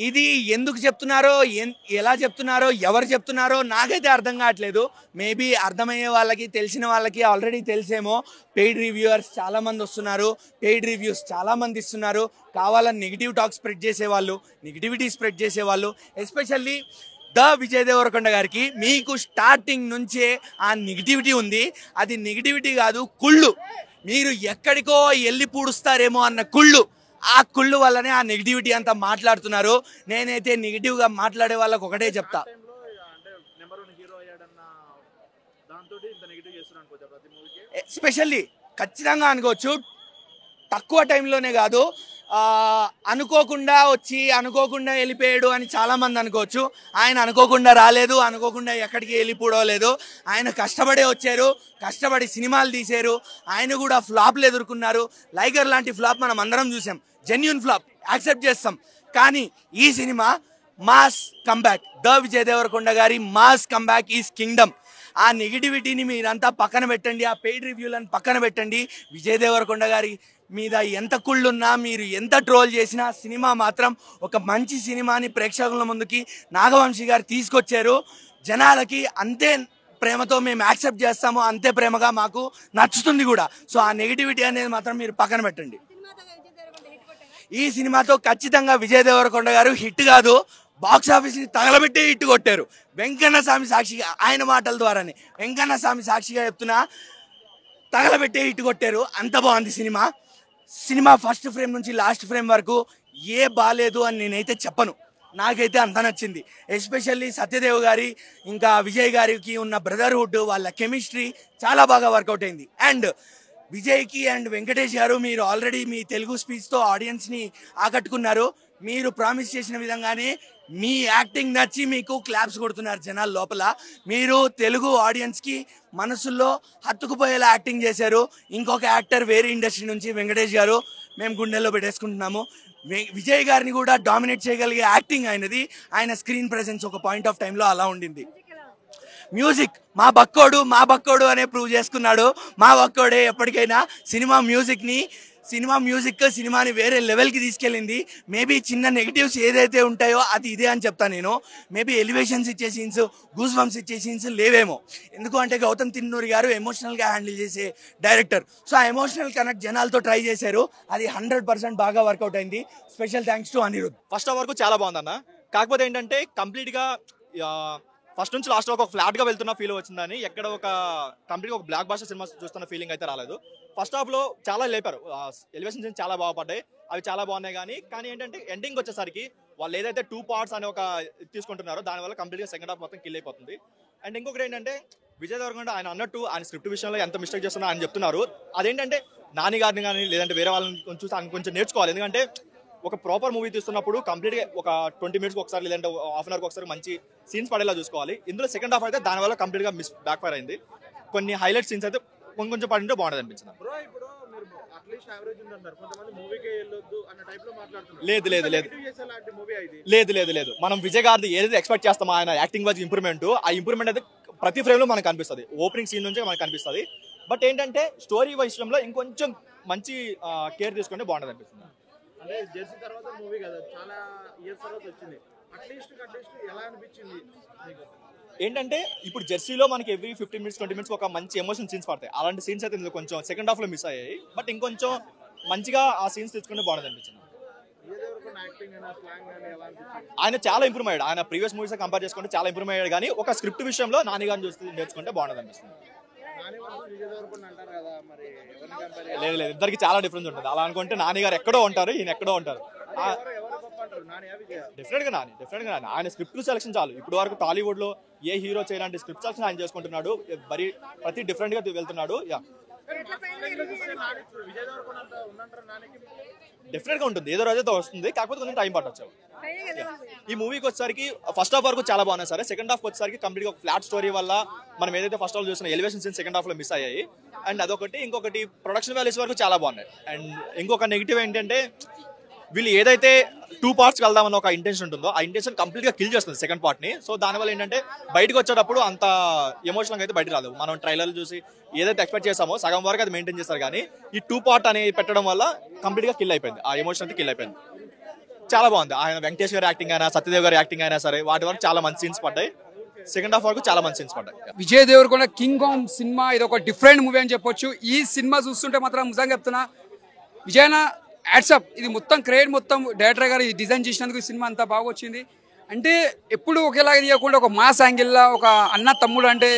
ఇది ఎందుకు చెప్తున్నారో, ఎలా చెప్తున్నారో, ఎవరు చెప్తున్నారో నాకైతే అర్థం కావట్లేదు. మేబీ అర్థమయ్యే వాళ్ళకి, తెలిసిన వాళ్ళకి ఆల్రెడీ తెలిసేమో. పెయిడ్ రివ్యూవర్స్ చాలామంది వస్తున్నారు, పెయిడ్ రివ్యూస్ చాలామంది ఇస్తున్నారు. కావాలని నెగిటివ్ టాక్ స్ప్రెడ్ చేసేవాళ్ళు, నెగిటివిటీ స్ప్రెడ్ చేసేవాళ్ళు. ఎస్పెషల్లీ విజయ్ దేవరకొండ గారికి మీకు స్టార్టింగ్ నుంచే ఆ నెగిటివిటీ ఉంది. అది నెగిటివిటీ కాదు, కుళ్ళు. మీరు ఎక్కడికో వెళ్ళి పూడుస్తారేమో అన్న కుళ్ళు. ఆ కుళ్ళు వల్లనే ఆ నెగిటివిటీ అంతా మాట్లాడుతున్నారు. నేనైతే నెగిటివ్గా మాట్లాడే వాళ్ళకి ఒకటే చెప్తా, ఎస్పెషల్లీ ఖచ్చితంగా అనుకోవచ్చు. తక్కువ టైంలోనే కాదు, అనుకోకుండా వచ్చి అనుకోకుండా వెళ్ళిపోయాడు అని చాలామంది అనుకోవచ్చు. ఆయన అనుకోకుండా రాలేదు, అనుకోకుండా ఎక్కడికి వెళ్ళిపోవలేదు. ఆయన కష్టపడే వచ్చారు, కష్టపడి సినిమాలు తీశారు. ఆయన కూడా ఫ్లాప్లు ఎదుర్కొన్నారు. లైగర్ లాంటి ఫ్లాప్ మనం అందరం చూసాం, జెన్యూన్ ఫ్లాప్, యాక్సెప్ట్ చేస్తాం. కానీ ఈ cinema mass comeback. Vijay Devarakonda గారి మాస్ కంబ్యాక్ ఈజ్ కింగ్డమ్. ఆ నెగిటివిటీని మీరంతా పక్కన పెట్టండి, ఆ పెయిడ్ రివ్యూలను పక్కన పెట్టండి. విజయ్ దేవరకొండ గారి మీద ఎంత కుళ్ళున్నా, మీరు ఎంత ట్రోల్ చేసినా, సినిమా మాత్రం ఒక మంచి సినిమాని ప్రేక్షకుల ముందుకి నాగవంశీ గారు తీసుకొచ్చారు. జనాలకి అంతే ప్రేమతో మేము యాక్సెప్ట్ చేస్తాము, అంతే ప్రేమగా మాకు నచ్చుతుంది కూడా. సో ఆ నెగిటివిటీ అనేది మాత్రం మీరు పక్కన పెట్టండి. ఈ సినిమాతో ఖచ్చితంగా విజయ్ దేవరకొండ గారు హిట్ కాదు, బాక్స్ ఆఫీస్ని తగలబెట్టే హిట్ కొట్టారు. వెంకన్న స్వామి సాక్షిగా, ఆయన మాటల ద్వారానే వెంకన్న స్వామి సాక్షిగా చెప్తున్నా, తగలబెట్టే హిట్ కొట్టారు. అంత బాగుంది సినిమా. సినిమా ఫస్ట్ ఫ్రేమ్ నుంచి లాస్ట్ ఫ్రేమ్ వరకు ఏ బాలేదు అని నేనైతే చెప్పను. నాకైతే అంత నచ్చింది. ఎస్పెషల్లీ సత్యదేవ్ గారి ఇంకా విజయ్ గారికి ఉన్న బ్రదర్హుడ్, వాళ్ళ కెమిస్ట్రీ చాలా బాగా వర్కౌట్ అయింది. అండ్ విజయ్కి అండ్ వెంకటేష్ గారు, మీరు ఆల్రెడీ మీ తెలుగు స్పీచ్తో ఆడియన్స్ని ఆకట్టుకున్నారు. మీరు ప్రామిస్ చేసిన విధంగానే మీ యాక్టింగ్ నచ్చి మీకు క్లాప్స్ కొడుతున్నారు జనాల లోపల. మీరు తెలుగు ఆడియన్స్కి మనసుల్లో హత్తుకుపోయేలా యాక్టింగ్ చేశారు. ఇంకొక యాక్టర్ వేరే ఇండస్ట్రీ నుంచి వెంకటేష్ గారు మేము గుండెల్లో పెట్టేసుకుంటున్నాము. విజయ్ గారిని కూడా డామినేట్ చేయగలిగే యాక్టింగ్ ఆయనది. ఆయన స్క్రీన్ ప్రెసెన్స్ ఒక పాయింట్ ఆఫ్ టైంలో అలా ఉండింది. మ్యూజిక్ మా బక్కోడు అనే ప్రూవ్ చేసుకున్నాడు. మా బక్కోడే ఎప్పటికైనా సినిమాని వేరే లెవెల్కి తీసుకెళ్ళింది. మేబీ చిన్న నెగిటివ్స్ ఏదైతే ఉంటాయో అది ఇదే అని చెప్తాను నేను. మేబీ ఎలివేషన్స్ ఇచ్చే సీన్స్, గూస్ బంప్స్ ఇచ్చే సీన్స్ లేవేమో. ఎందుకు అంటే గౌతమ్ తిన్నూరి గారు ఎమోషనల్గా హ్యాండిల్ చేసే డైరెక్టర్. సో ఆ ఎమోషనల్ కనెక్ట్ జనాలతో ట్రై చేశారు. అది 100% బాగా వర్కౌట్ అయింది. Special thanks to Anirudh. First half వరకు చాలా బాగుందన్న. కాకపోతే ఏంటంటే కంప్లీట్గా ఫస్ట్ నుంచి లాస్ట్ వరకు ఒక ఫ్లాట్గా వెళ్తున్న ఫీల్ వచ్చిందని, ఎక్కడ ఒక కంప్లీట్గా ఒక బ్లాక్ బాస్టర్ సినిమా చూస్తున్న ఫీలింగ్ అయితే రాలేదు. ఫస్ట్ హాఫ్లో చాలా లేపారు, ఎలివేషన్స్ చాలా బాగుపడ్డాయి, అవి చాలా బాగున్నాయి. కానీ ఏంటంటే ఎండింగ్ వచ్చేసరికి వాళ్ళు ఏదైతే 2 parts అనే ఒక తీసుకుంటున్నారో దానివల్ల కంప్లీట్గా సెకండ్ హాఫ్ మొత్తం కిల్ అయిపోతుంది. అండ్ ఇంకొకటి ఏంటంటే విజయ్ దేవరకొండ ఆయన అన్నట్టు ఆయన స్క్రిప్ట్ విషయంలో ఎంత మిస్టేక్ చేస్తున్నా అని చెప్తున్నారు. అదేంటంటే నాని గారిని కానీ లేదంటే వేరే వాళ్ళని చూసి ఆయన కొంచెం నేర్చుకోవాలి. ఎందుకంటే ఒక ప్రాపర్ మూవీ తీస్తున్నప్పుడు కంప్లీట్గా ఒక 20 minutes ఒకసారి లేదంటే హాఫ్ అన్ అవర్కి ఒకసారి మంచి సీన్స్ పడేలా చూసుకోవాలి. ఇందులో సెకండ్ హాఫ్ అయితే దానివల్ల కంప్లీట్గా బ్యాక్ ఫైర్ అయింది. కొన్ని హైలైట్ సీన్స్ అయితే కొంచెం పడింటే బాగుంటుంది అనిపించింది. లేదు మనం విజయ్ గారిది ఏదైతే ఎక్స్పెక్ట్ చేస్తామో ఆయన యాక్టింగ్ వైజ్ ఇంప్రూవ్మెంట్, ఆ ఇంప్రూవ్మెంట్ అయితే ప్రతి ఫ్రేమ్ లో మనకు కనిపిస్తుంది. ఓపెనింగ్ సీన్ నుంచి మనకు కనిపిస్తుంది. బట్ ఏంటంటే స్టోరీ విషయంలో ఇంకొంచెం మంచి కేర్ తీసుకుంటే బాగుంటుంది అనిపిస్తుంది. అంటే జెర్సీ తర్వాత మూవీ కదా, చాలా ఇయర్స్ తర్వాత వచ్చింది. అట్లీస్ట్ ఎలా అనిపించింది ఏంటంటే ఇప్పుడు జెర్సీలో మనకి ఎవ్రీ 15 minutes 20 minutes ఒక మంచి ఎమోషన్ సీన్స్ పడతాయి. అలాంటి సీన్స్ అయితే ఇందులో కొంచెం సెకండ్ హాఫ్ లో మిస్ అయ్యాయి. బట్ ఇంకొంచెం మంచిగా ఆ సీన్స్ తెచ్చుకుంటే బాగుంటుంది అనిపించింది. ఆయన చాలా ఇంప్రూవ్ అయ్యాడు. ఆయన ప్రీవియస్ మూవీస్ కంపేర్ చేసుకుంటే చాలా ఇంప్రూవ్ అయ్యాడు. కానీ ఒక స్క్రిప్ట్ విషయంలో నాని గారిని చూసి నేర్చుకుంటే బాగుంటుంది అనిపిస్తుంది. లేదు ఇద్దరికి చాలా డిఫరెన్స్ ఉంటుంది. అలా అనుకుంటే నాని గారు ఎక్కడో ఉంటారు, ఈయన ఎక్కడో ఉంటారు. డెఫినెట్ గా నాని ఆయన స్క్రిప్ట్ సెలక్షన్ చాలు. ఇప్పుడు వరకు టాలీవుడ్ లో ఏ హీరో చేయలాంటి స్క్రిప్ట్ సెలక్షన్ ఆయన చేసుకుంటున్నాడు. ప్రతి డిఫరెంట్ గా వెళ్తున్నాడు. డెఫినెట్ గా ఉంటుంది, ఏదో రోజైతే వస్తుంది, కాకపోతే కొంచెం టైం పట్టొచ్చు. ఈ మూవీకి వచ్చేసరికి ఫస్ట్ హాఫ్ వరకు చాలా బాగున్నాయి సరే, సెకండ్ హాఫ్ వచ్చేసరికి కంప్లీట్ గా ఫ్లాట్ స్టోరీ వల్ల మనం ఏదైతే ఫస్ట్ హాఫ్ చూసిన ఎలివేషన్ సీన్ సెకండ్ హాఫ్ లో మిస్ అయ్యాయి. అండ్ అదొకటి, ఇంకొకటి ప్రొడక్షన్ వాల్యూస్ వరకు చాలా బాగున్నాయి. అండ్ ఇంకొక నెగిటివ్ ఏంటంటే వీళ్ళు ఏదైతే 2 parts వెళ్దామని ఒక ఇంటెన్షన్ ఉంటుందో ఆ ఇంటెన్షన్ కంప్లీట్ గా కిల్ చేస్తుంది సెకండ్ పార్ట్ ని. సో దానివల్ల ఏంటంటే బయటకు వచ్చేటప్పుడు అంత ఎమోషనల్ అయితే బయట రాదు. మనం ట్రైలర్ చూసి ఏదైతే ఎక్స్పెక్ట్ చేసామో సగం వరకు అది మెయింటైన్ చేస్తారు, కానీ ఈ 2 part అని పెట్టడం వల్ల కంప్లీట్ గా కిల్ అయిపోయింది, ఆ ఎమోషన్ అయితే కిల్ అయిపోయింది. చాలా బాగుంది. ఆయన వెంకటేష్ గారి యాక్టింగ్ అయినా సత్యదేవ్ గారి యాక్టింగ్ అయినా సరే వాటి వరకు చాలా మంచి సీన్స్ పడ్డాయి. సెకండ్ హాఫ్ వరకు చాలా మంచి సీన్స్ పడ్డాయి. Vijay Devarakonda King Kong cinema ఇది ఒక డిఫరెంట్ మూవీ అని చెప్పొచ్చు. ఈ సినిమా చూస్తుంటే మాత్రం నిజంగా చెప్తున్నా విజయన యాడ్సప్. ఇది మొత్తం క్రియేట్ మొత్తం డైరెక్టర్ గారు డిజైన్ చేసినందుకు ఈ సినిమా అంతా బాగా వచ్చింది. అంటే ఎప్పుడు ఒకేలాగా తీయకుండా ఒక మాస్ యాంగిల్లో ఒక అన్న తమ్ముడు అంటే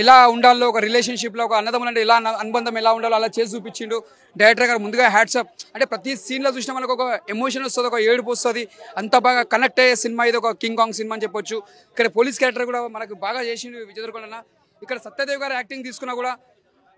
ఎలా ఉండాలో, ఒక రిలేషన్షిప్లో ఒక అన్నదమ్ములు అంటే ఎలా అనుబంధం ఎలా ఉండాలో అలా చేసి చూపించిండు డైరెక్టర్ గారు. ముందుగా హ్యాట్సప్. అంటే ప్రతి సీన్లో చూసినా మనకు ఒక ఎమోషన్ వస్తుంది, ఒక ఏడుపు వస్తుంది, అంత బాగా కనెక్ట్ అయ్యే సినిమా ఇది. ఒక కింగ్ కాంగ్ సినిమా అని చెప్పొచ్చు. ఇక్కడ పోలీస్ క్యారెక్టర్ కూడా మనకు బాగా చేసిండు విజయ్ దేవరకొండ. ఇక్కడ సత్యదేవ్ గారు యాక్టింగ్ తీసుకున్నా కూడా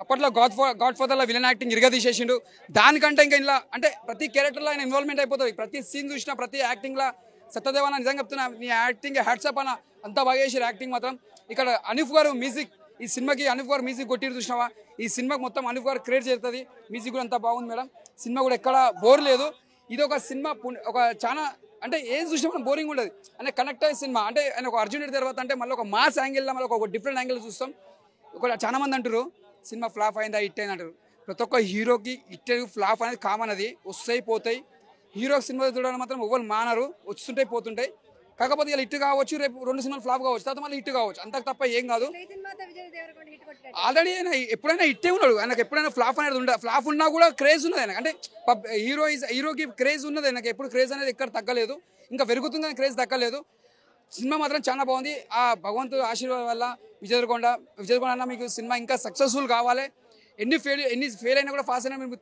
అప్పట్లో గాడ్ ఫాదర్లో విలన్ యాక్టింగ్ ఇరుగా తీసేసిండు. దానికంటే ఇంకా ఇలా అంటే ప్రతి క్యారెక్టర్లో ఆయన ఇన్వాల్వ్మెంట్ అయిపోతుంది. ప్రతి సీన్ చూసినా ప్రతి యాక్టింగ్లో సత్యదేవ్ అన్న నిజంగా చెప్తున్నా నీ యాక్టింగ్ హ్యాట్సప్ అన్న, అంతా బాగా చేసారు యాక్టింగ్ మాత్రం. ఇక్కడ అనూఫ్ గారు మ్యూజిక్, ఈ సినిమాకి అనూఫ్ గారు మ్యూజిక్ కొట్టిరు చూసినావా, ఈ సినిమాకి మొత్తం అనూఫ్ గారు క్రియేట్ చేస్తుంది. మ్యూజిక్ కూడా అంతా బాగుంది మేడం. సినిమా కూడా ఎక్కడ బోర్ లేదు. ఇది ఒక సినిమా ఒక చాలా అంటే ఏం చూసినా మనం బోరింగ్ ఉండదు అంటే కనెక్ట్ అయ్యే సినిమా. అంటే ఆయన ఒక అర్జునుడి తర్వాత అంటే మళ్ళీ ఒక మాస్ యాంగిల్లో మళ్ళీ ఒక డిఫరెంట్ యాంగిల్ చూస్తాం. ఒక చాలా మంది అంటారు సినిమా ఫ్లాప్ అయిందా హిట్ అయింది అంటారు. ప్రతి ఒక్క హీరోకి హిట్ ఫ్లాప్ అనేది కామన్, అది వస్తాయి పోతాయి. హీరో సినిమా చూడడం మాత్రం ఎవరు మానరు, వస్తుంటాయి పోతుంటాయి. కాకపోతే ఇలా హిట్ కావచ్చు, రేపు 2 సినిమాలు ఫ్లాప్ కావచ్చు, తర్వాత మళ్ళీ హిట్ కావచ్చు, అంతకు తప్ప ఏం కాదు. ఆల్రెడీ ఆయన ఎప్పుడైనా హిట్టే ఉన్నాడు, ఆయనకు ఎప్పుడైనా ఫ్లాప్ అనేది ఉండదు. ఫ్లాప్ ఉన్నా కూడా క్రేజ్ ఉన్నది ఆయనకు, అంటే హీరోకి క్రేజ్ ఉన్నది ఆయనకు. ఎప్పుడు క్రేజ్ అనేది ఎక్కడ తగ్గలేదు, ఇంకా పెరుగుతుంది కానీ క్రేజ్ తగ్గలేదు. సినిమా మాత్రం చాలా బాగుంది. ఆ భగవంతుడు ఆశీర్వాదం వల్ల విజయ్ దేవరకొండ అన్న మీకు సినిమా ఇంకా సక్సెస్ఫుల్ కావాలి. ఎన్ని ఫెయిల్ అయినా కూడా ఫాస్ట్ అయినా మీరు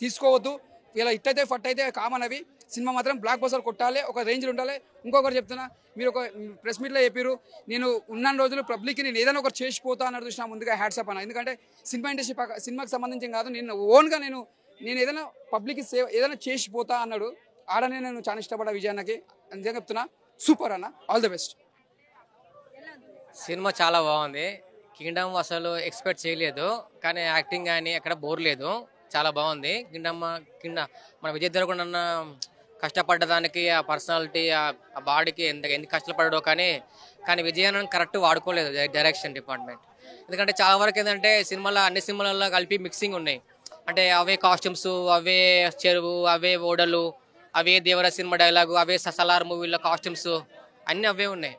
తీసుకోవద్దు. ఇలా హిట్ అయితే ఫట్ అయితే కామన్ అవి. సినిమా మాత్రం బ్లాక్ బస్టర్ కొట్టాలి, ఒక రేంజ్లో ఉండాలి. ఇంకొకరు చెప్తున్నా, మీరు ఒక ప్రెస్ మీట్లో చెప్పారు నేను ఉన్న రోజులు పబ్లిక్కి నేను ఏదైనా ఒకటి చేసిపోతా అన్నది చూసినా ముందుగా హ్యాట్సప్ అన్న. ఎందుకంటే సినిమా ఇండస్ట్రీ సినిమాకి సంబంధించి కాదు, నేను ఓన్గా నేను ఏదైనా పబ్లిక్కి ఏదైనా చేసిపోతా అన్నాడు. ఆడనే నేను చాలా ఇష్టపడ్డా విజయాన్నకి. నిజంగా చెప్తున్నా సూపర్ అన్న, ఆల్ ది బెస్ట్. సినిమా చాలా బాగుంది. కింగ్డమ్ అసలు ఎక్స్పెక్ట్ చేయలేదు, కానీ యాక్టింగ్ కానీ ఎక్కడ బోర్ లేదు, చాలా బాగుంది. మన విజయ్ దేవరకొండ అన్న కష్టపడ్డదానికి ఆ పర్సనాలిటీ ఆ బాడీకి ఎందుకు కష్టపడ్డాడో కానీ విజయాన్ని కరెక్ట్ వాడుకోలేదు డైరెక్షన్ డిపార్ట్మెంట్. ఎందుకంటే చాలా వరకు ఏంటంటే అన్ని సినిమాలలో కలిపి మిక్సింగ్ ఉన్నాయి. అంటే అవే కాస్ట్యూమ్స్, అవే చెరువు, అవే ఓడలు, అవే దేవర సినిమా డైలాగు, అవే సలార్ మూవీలో కాస్ట్యూమ్స్ అన్నీ అవే ఉన్నాయి.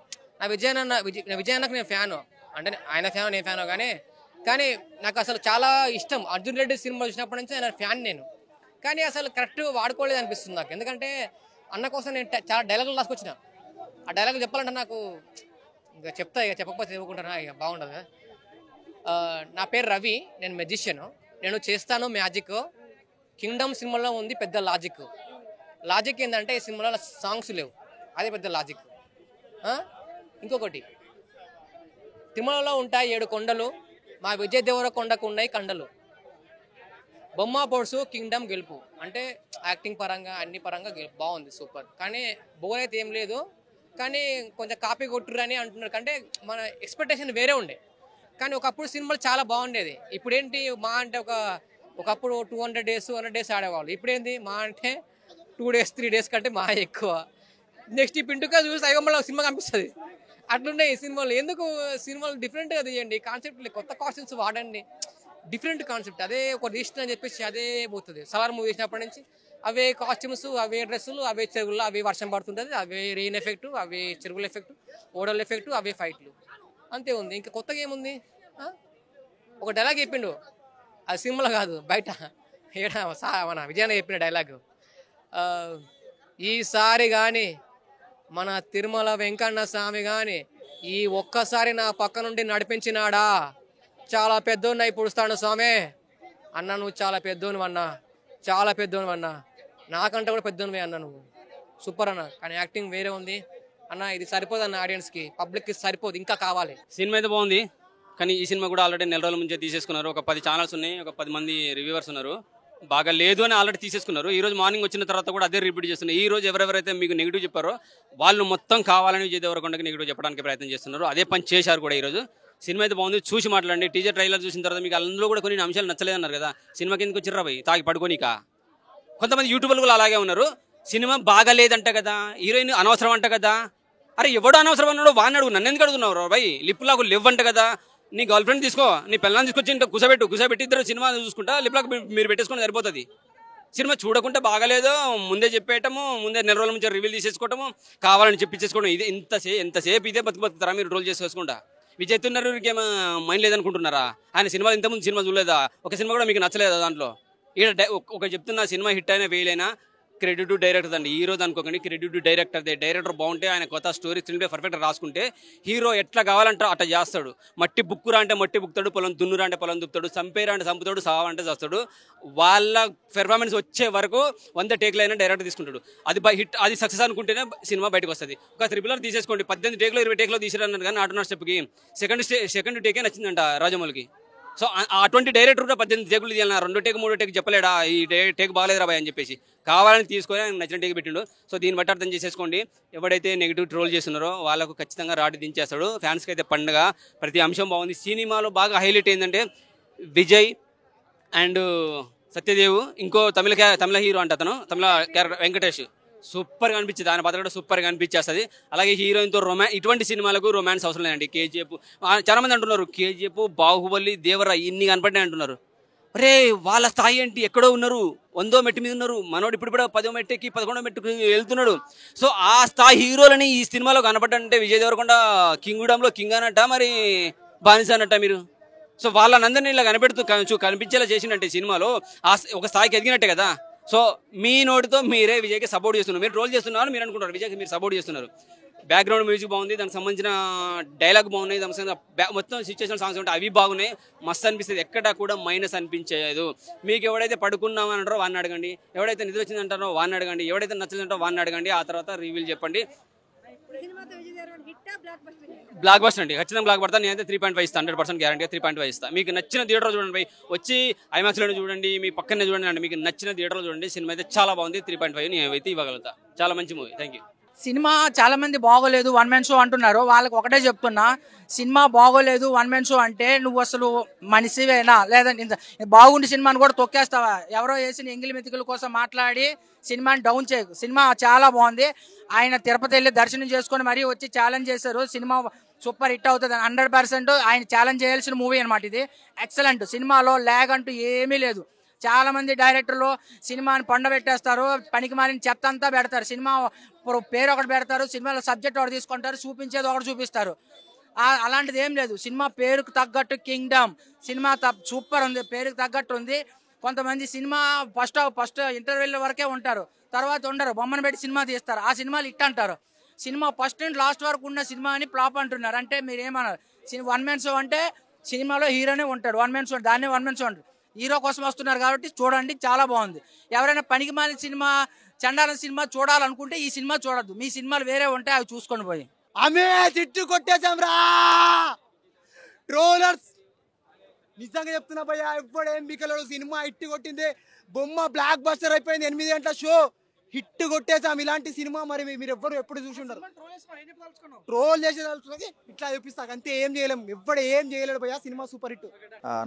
విజయాన్నకు నేను ఫ్యాను, అంటే ఆయన ఫ్యాను నేను ఫ్యాను, కానీ నాకు అసలు చాలా ఇష్టం. అర్జున్ రెడ్డి సినిమా చూసినప్పటి నుంచి ఆయన ఫ్యాన్ నేను, కానీ అసలు కరెక్ట్ వాడుకోలేదు అనిపిస్తుంది నాకు. ఎందుకంటే అన్న కోసం నేను చాలా డైలాగులు రాసుకొచ్చిన. ఆ డైలాగులు చెప్పాలంటే నాకు ఇంకా చెప్పకపోతే చెప్పుకుంటారా, ఇక బాగుండదు. నా పేరు రవి, నేను మెజిషియన్, నేను చేస్తాను మ్యాజిక్. కింగ్డమ్ సినిమాలో ఉంది పెద్ద లాజిక్ ఏంటంటే ఈ సినిమాలో సాంగ్స్ లేవు, అదే పెద్ద లాజిక్. ఇంకొకటి, తిరుమలలో ఉంటాయి 7 కొండలు, మా విజయ్ దేవరకొండకు ఉన్నాయి కండలు. బొమ్మ పొడుసు కింగ్డమ్ గెలుపు. అంటే యాక్టింగ్ పరంగా అన్ని పరంగా బాగుంది, సూపర్. కానీ బోర్ అయితే ఏం లేదు, కానీ కొంచెం కాపీ కొట్టుర్రు అని అంటున్నారు. అంటే మన ఎక్స్పెక్టేషన్ వేరే ఉండే, కానీ ఒకప్పుడు సినిమాలు చాలా బాగుండేది. ఇప్పుడు ఏంటి మా అంటే ఒకప్పుడు 200 days 100 days ఆడేవాళ్ళు. ఇప్పుడు ఏంటి మా అంటే 2 days 3 days కంటే మా ఎక్కువ. నెక్స్ట్ ఈ పింటుగా చూసి అయ్యో మళ్ళీ సినిమా కనిపిస్తుంది. అట్లున్నాయి సినిమాలు. ఎందుకు సినిమాలు డిఫరెంట్గా తీయండి, కాన్సెప్ట్ కొత్త కాన్సెప్ట్స్ వాడండి, డిఫరెంట్ కాన్సెప్ట్. అదే ఒక రిజిస్టర్ అని చెప్పేసి అదే పోతుంది. సలార్ మూవీ చేసినప్పటి నుంచి అవే కాస్ట్యూమ్స్, అవే డ్రెస్సులు, అవే చెరువుల్లో అవే వర్షం పడుతుంటుంది, అవే రెయిన్ ఎఫెక్ట్, అవే చెరువుల ఎఫెక్ట్, ఓడల ఎఫెక్ట్, అవే ఫైట్లు, అంతే ఉంది. ఇంకా కొత్తగా ఏముంది? ఒక డైలాగ్ చెప్పిండు, అది సినిమాలో కాదు బయట మన విజయాన్ని చెప్పిన డైలాగు, ఈసారి కానీ మన తిరుమల వెంకన్న స్వామి కానీ ఈ ఒక్కసారి నా పక్క నుండి నడిపించినాడా చాలా పెద్దోడిని అయి పుడుస్తాను స్వామి అన్న. నువ్వు చాలా పెద్దోనివి అన్నా, చాలా పెద్దోనివి అన్నా, నాకంటే కూడా పెద్దోనివే అన్నా, నువ్వు సూపర్ అన్న. కానీ యాక్టింగ్ వేరే ఉంది అన్న, ఇది సరిపోదు అన్న, ఆడియన్స్కి పబ్లిక్కి సరిపోదు, ఇంకా కావాలి. సినిమా అయితే బాగుంది, కానీ ఈ సినిమా కూడా ఆల్రెడీ నెల రోజుల ముందే తీసేసుకున్నారు. ఒక 10 ఛానల్స్ ఉన్నాయి, ఒక 10 మంది రివ్యూవర్స్ ఉన్నారు. బాగా లేదు అని ఆల్రెడీ తీసేసుకున్నారు. ఈ రోజు మార్నింగ్ వచ్చిన తర్వాత కూడా అదే రిపీట్ చేస్తున్నారు. ఈ రోజు ఎవరెవరైతే మీకు నెగిటివ్ చెప్పారో వాళ్ళు మొత్తం కావాలని విజయ్ దేవరకొండకి నెగిటివ్ చెప్పడానికి ప్రయత్నం చేస్తున్నారు. అదే పని చేశారు కూడా. ఈ రోజు సినిమా అయితే బాగుంది, చూసి మాట్లాడండి. టీజర్ ట్రైలర్ చూసిన తర్వాత మీకు అందులో కూడా కొన్ని అంశాలు నచ్చలేదన్నారు కదా, సినిమాకి ఎందుకు వచ్చిర్రా భయ్ తాగి పడుకోనికా? కొంతమంది యూట్యూబర్లు కూడా అలాగే ఉన్నారు. సినిమా బాగాలేదంట కదా, హీరోయిన్ అనవసరం అంట కదా. అరే ఎవడు అనవసరం అన్నాడు వాడిని అడుగు, నన్ను ఎందుకు అడుగుతున్నావు భయ్? లిప్లాకు లేవంట కదా, నీ గర్ల్ ఫ్రెండ్ తీసుకో, నీ పిల్లల్ని తీసుకొచ్చి ఇంట్లో కుసబెట్టి ఇద్దరు సినిమా చూసుకుంటా లిప్లాకు మీరు పెట్టేసుకుంటే సరిపోతుంది. సినిమా చూడకుంటే బాగాలేదు, ముందే చెప్పేయటము, ముందే నెల రోజుల నుంచి రివ్యూలు తీసేసుకోవటము, కావాలని చెప్పించేసుకోవడం. ఇది ఎంతసేపు ఇదే బతుకుతారా మీరు రోల్ చేసుకుంటా? విజయ్ తున్నారు ఇంకేమో మైండ్ లేదనుకుంటున్నారా? ఆయన సినిమాలు ఇంతకుముందు సినిమా చూడలేదా? ఒక సినిమా కూడా మీకు నచ్చలేదా? దాంట్లో ఒక చెప్తున్నా, సినిమా హిట్ అయినా ఫెయిల్ అయినా క్రెడిట్ టు డైరెక్టర్ అండి. హీరో అనుకోకండి, క్రెడిట్ టు డైరెక్టర్దే. డైరెక్టర్ బాగుంటే ఆయన కొత్త స్టోరీ స్క్రీన్ ప్లే పర్ఫెక్ట్ రాసుకుంటే హీరో ఎట్లా కావాలంటే అట్లా చేస్తాడు. మట్టి బుక్కురా అంటే మట్టి బుక్కుతాడు, పొలం దున్నురా అంటే పొలం దుప్పుతాడు, చంపేరా అంటే చంపుతాడు, సావంటే చేస్తాడు. వాళ్ళ పెర్ఫార్మెన్స్ వచ్చే వరకు 100 టేక్లు అయినా డైరెక్టర్ తీసుకుంటాడు. అది హిట్, అది సక్సెస్ అనుకుంటేనే సినిమా బయటకు వస్తుంది. ఒక త్రిపులర్ తీసేసుకోండి, 18 టేక్లో 20 టేక్లో తీసిరన్నారు కానీ ఆటోనా స్టెప్కి సెకండ్ టేకే నచ్చిందంట రాజమౌళికి. సో అటువంటి డైరెక్టర్ కూడా 18 టేకులు తీయాలన్నా, 2 టేక్ 3 టేక్ చెప్పలేడా ఈ టేక్ బాగాలేదు రాబాయ్ అని చెప్పేసి కావాలని తీసుకొని ఆయన నచ్చిన టేక్ పెట్టిండు. సో దీన్ని బట్టి అర్థం చేసేసుకోండి, ఎవడైతే నెగిటివ్ ట్రోల్ చేస్తున్నారో వాళ్ళకు ఖచ్చితంగా రాడి దించేస్తాడు. ఫ్యాన్స్కి అయితే పండుగ, ప్రతి అంశం బాగుంది. సినిమాలో బాగా హైలైట్ ఏంటంటే విజయ్ అండ్ సత్యదేవ్, ఇంకో తమిళ హీరో అంటే అతను తమిళ క్యారెక్టర్ వెంకటేష్, సూపర్గా అనిపించింది. ఆయన పాత్ర కూడా సూపర్గా అనిపించేస్తుంది. అలాగే హీరోయిన్తో ఇటువంటి సినిమాలకు రొమాన్స్ అవసరం లేదండి. కేజీఎఫ్ చాలా మంది అంటున్నారు, కేజీఎఫ్, బాహుబలి, దేవరా ఇన్ని కనపడినాయి అంటున్నారు. రే వాళ్ళ స్థాయి ఏంటి, ఎక్కడో ఉన్నారు, 100వ మెట్టు మీద ఉన్నారు. మనోడు ఇప్పుడు 10వ మెట్టుకి 11వ మెట్టుకి వెళ్తున్నాడు. సో ఆ స్థాయి హీరోలని ఈ సినిమాలో కనపడ్డంటే విజయ్ దేవరకొండ కింగ్డమ్లో కింగ్ అన్నట్ట, మరి బానిస అన్నట్ట మీరు? సో వాళ్ళందరినీ ఇలా కనిపించేలా చేసినట్టే సినిమాలో ఒక స్థాయికి ఎదిగినట్టే కదా. సో మీ నోటితో మీరే విజయ్కి సపోర్ట్ చేస్తున్నారు. మీరు ట్రోల్ చేస్తున్నారు మీరు అనుకుంటారు, విజయ్కి మీరు సపోర్ట్ చేస్తున్నారు. బ్యాక్గ్రౌండ్ మ్యూజిక్ బాగుంది, దానికి సంబంధించిన డైలాగ్ బాగున్నాయి, దానికి సంబంధించిన మొత్తం సిచ్యువేషన్ సాంగ్స్ ఉంటాయి, అవి బాగున్నాయి, మస్తు అనిపిస్తుంది. ఎక్కడా కూడా మైనస్ అనిపించలేదు. మీకు ఎవడైతే పడుకున్నామని వాడిని అడగండి, ఎవడైతే నిద్ర వచ్చిందంటారో వాడిని అడగండి, ఎవడైతే నచ్చలేదంటారో వాడిని అడగండి. ఆ తర్వాత రివ్యూలు చెప్పండి. బ్లాక్ బస్టర్ అండి, ఖచ్చితంగా బ్లాక్ పడతా. నేనైతే 3.5 ఇస్తాను, 100% గ్యారంటీగా 3.5 ఇస్తాను. మీకు నచ్చిన థియేటర్ చూడండి, వచ్చి ఐమాక్స్లోనే చూడండి, మీ పక్కనే చూడండి అండి, మీకు నచ్చిన థియేటర్లో చూడండి. సినిమా అయితే చాలా బాగుంది. 3.5 నేను అయితే ఇవ్వగలుగుతా. చాలా మంచి మూవీ. Thank you. సినిమా చాలా మంది బాగోలేదు, 1 మ్యాన్ షో అంటున్నారు. వాళ్ళకి ఒకటే చెప్తున్నా, సినిమా బాగోలేదు 1 మ్యాన్ షో అంటే నువ్వు అసలు మనిషివేనా? లేదంటే బాగుండి సినిమాని కూడా తొక్కేస్తావా? ఎవరో వేసిన ఎంగిలి మెతికల కోసం మాట్లాడి సినిమాని డౌన్ చేయకు. సినిమా చాలా బాగుంది. ఆయన తిరుపతి వెళ్ళి దర్శనం చేసుకొని మరీ వచ్చి ఛాలెంజ్ చేశారు. సినిమా సూపర్ హిట్ అవుతుంది 100%. ఆయన ఛాలెంజ్ చేయాల్సిన మూవీ అనమాట ఇది. ఎక్సలెంట్. సినిమాలో ల్యాగ్ అంటూ ఏమీ లేదు. చాలా మంది డైరెక్టర్లు సినిమాని పండబెట్టేస్తారు, పనికి మాలిన చెత్త అంతా పెడతారు. సినిమా పేరు ఒకటి పెడతారు, సినిమాలో సబ్జెక్ట్ ఒకటి తీసుకుంటారు, చూపించేది ఒకటి చూపిస్తారు. అలాంటిది ఏం లేదు. సినిమా పేరుకు తగ్గట్టు కింగ్డమ్ సినిమా సూపర్ ఉంది, పేరుకు తగ్గట్టు ఉంది. కొంతమంది సినిమా ఫస్ట్ ఇంటర్వెల్ వరకే ఉంటారు, తర్వాత ఉండరు, బొమ్మను పెట్టి సినిమా తీస్తారు, ఆ సినిమాలు హిట్ అంటారు. సినిమా ఫస్ట్ అండ్ లాస్ట్ వరకు ఉన్న సినిమా అని ఫ్లాప్ అంటున్నారు. అంటే మీరు ఏమన్నారు? 1 మ్యాన్ షో అంటే సినిమాలో హీరోనే ఉంటాడు, 1 మ్యాన్ షో దాన్నే 1 మ్యాన్ షో అంటారు. హీరో కోసం వస్తున్నారు కాబట్టి చూడండి, చాలా బాగుంది. ఎవరైనా పనికి మాలిన సినిమా, చండాల సినిమా చూడాలనుకుంటే ఈ సినిమా చూడద్దు. మీ సినిమాలు వేరే ఉంటాయి, అవి చూసుకొని పోయి. ఆమె తిట్టు కొట్టేసాం రా ట్రోలర్స్. నిజంగా చెప్తున్నా భయ్యా, ఎప్పుడేం బికలేడు. సినిమా హిట్ కొట్టింది, బొమ్మ బ్లాక్ బస్టర్ అయిపోయింది, 8 గంటల షో హిట్ కొట్టేసాం. ఇలాంటి సినిమా మరి మీరు ఎవ్వరు ఎప్పుడు చూసి ఉండరు. ట్రోల్ చేసేది ఇట్లా చూపిస్తా, అంతే, ఏం చేయలేం. ఎవ్వడు ఏం చేయలేడు భయ్యా, సినిమా సూపర్ హిట్.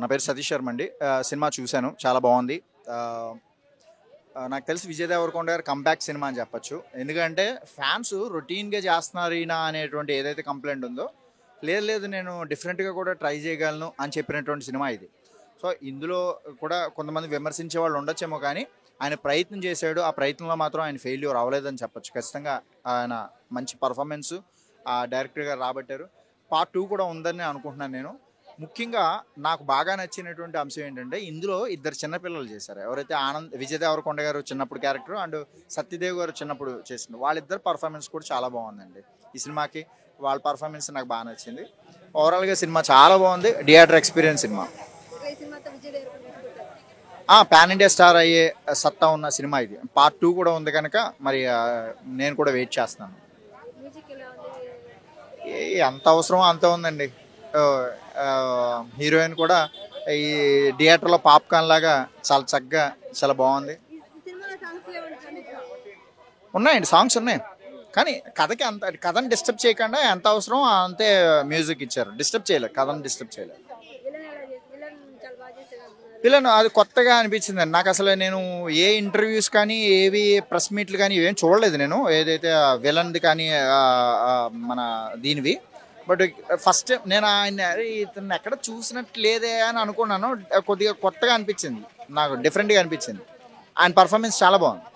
నా పేరు సతీష్ శర్మ అండి. సినిమా చూశాను, చాలా బాగుంది. నాకు తెలిసి విజయ్ దేవరకొండ గారు కంబ్యాక్ సినిమా అని చెప్పొచ్చు. ఎందుకంటే ఫ్యాన్స్ రొటీన్గా చేస్తున్నారు ఈయన అనేటువంటి ఏదైతే కంప్లైంట్ ఉందో, లేదు నేను డిఫరెంట్గా కూడా ట్రై చేయగలను అని చెప్పినటువంటి సినిమా ఇది. సో ఇందులో కూడా కొంతమంది విమర్శించే వాళ్ళు ఉండొచ్చేమో, కానీ ఆయన ప్రయత్నం చేశాడు. ఆ ప్రయత్నంలో మాత్రం ఆయన ఫెయిల్యూర్ అవ్వలేదని చెప్పొచ్చు. ఖచ్చితంగా ఆయన మంచి పర్ఫార్మెన్స్ ఆ డైరెక్టర్ గారు రాబట్టారు. పార్ట్ 2 కూడా ఉందని అనుకుంటున్నాను నేను. ముఖ్యంగా నాకు బాగా నచ్చినటువంటి అంశం ఏంటంటే, ఇందులో 2 చిన్నపిల్లలు చేశారు. ఎవరైతే విజయ్ దేవరకొండ గారు చిన్నప్పుడు క్యారెక్టర్ అండ్ సత్యదేవ్ గారు చిన్నప్పుడు చేసిన వాళ్ళిద్దరు పర్ఫార్మెన్స్ కూడా చాలా బాగుందండి. ఈ సినిమాకి వాళ్ళ పర్ఫార్మెన్స్ నాకు బాగా నచ్చింది. ఓవరాల్గా సినిమా చాలా బాగుంది. Theatre experience cinema. Pan India star అయ్యే సత్తా ఉన్న సినిమా ఇది. పార్ట్ 2 కూడా ఉంది కనుక మరి నేను కూడా వెయిట్ చేస్తాను. ఎంత అవసరమో అంత ఉందండి. హీరోయిన్ కూడా ఈ థియేటర్లో పాప్కార్న్ లాగా చాలా చక్కగా చాలా బాగుంది. ఉన్నాయండి, సాంగ్స్ ఉన్నాయి, కానీ కథకి కథను డిస్టర్బ్ చేయకుండా ఎంత అవసరం అంతే మ్యూజిక్ ఇచ్చారు. డిస్టర్బ్ చేయలేదు, కథను డిస్టర్బ్ చేయలేదు. విలన్ అది కొత్తగా అనిపించింది నాకు. అసలు నేను ఏ ఇంటర్వ్యూస్ కానీ ఏవి ప్రెస్ మీట్లు కానీ ఏం చూడలేదు నేను, ఏదైతే విలన్ది కానీ మన దీనివి. బట్ ఫస్ట్ నేను ఇతను ఎక్కడ చూసినట్టు లేదే అని అనుకున్నాను. కొద్దిగా కొత్తగా అనిపించింది నాకు, డిఫరెంట్గా అనిపించింది. ఆయన పర్ఫార్మెన్స్ చాలా బాగుంది.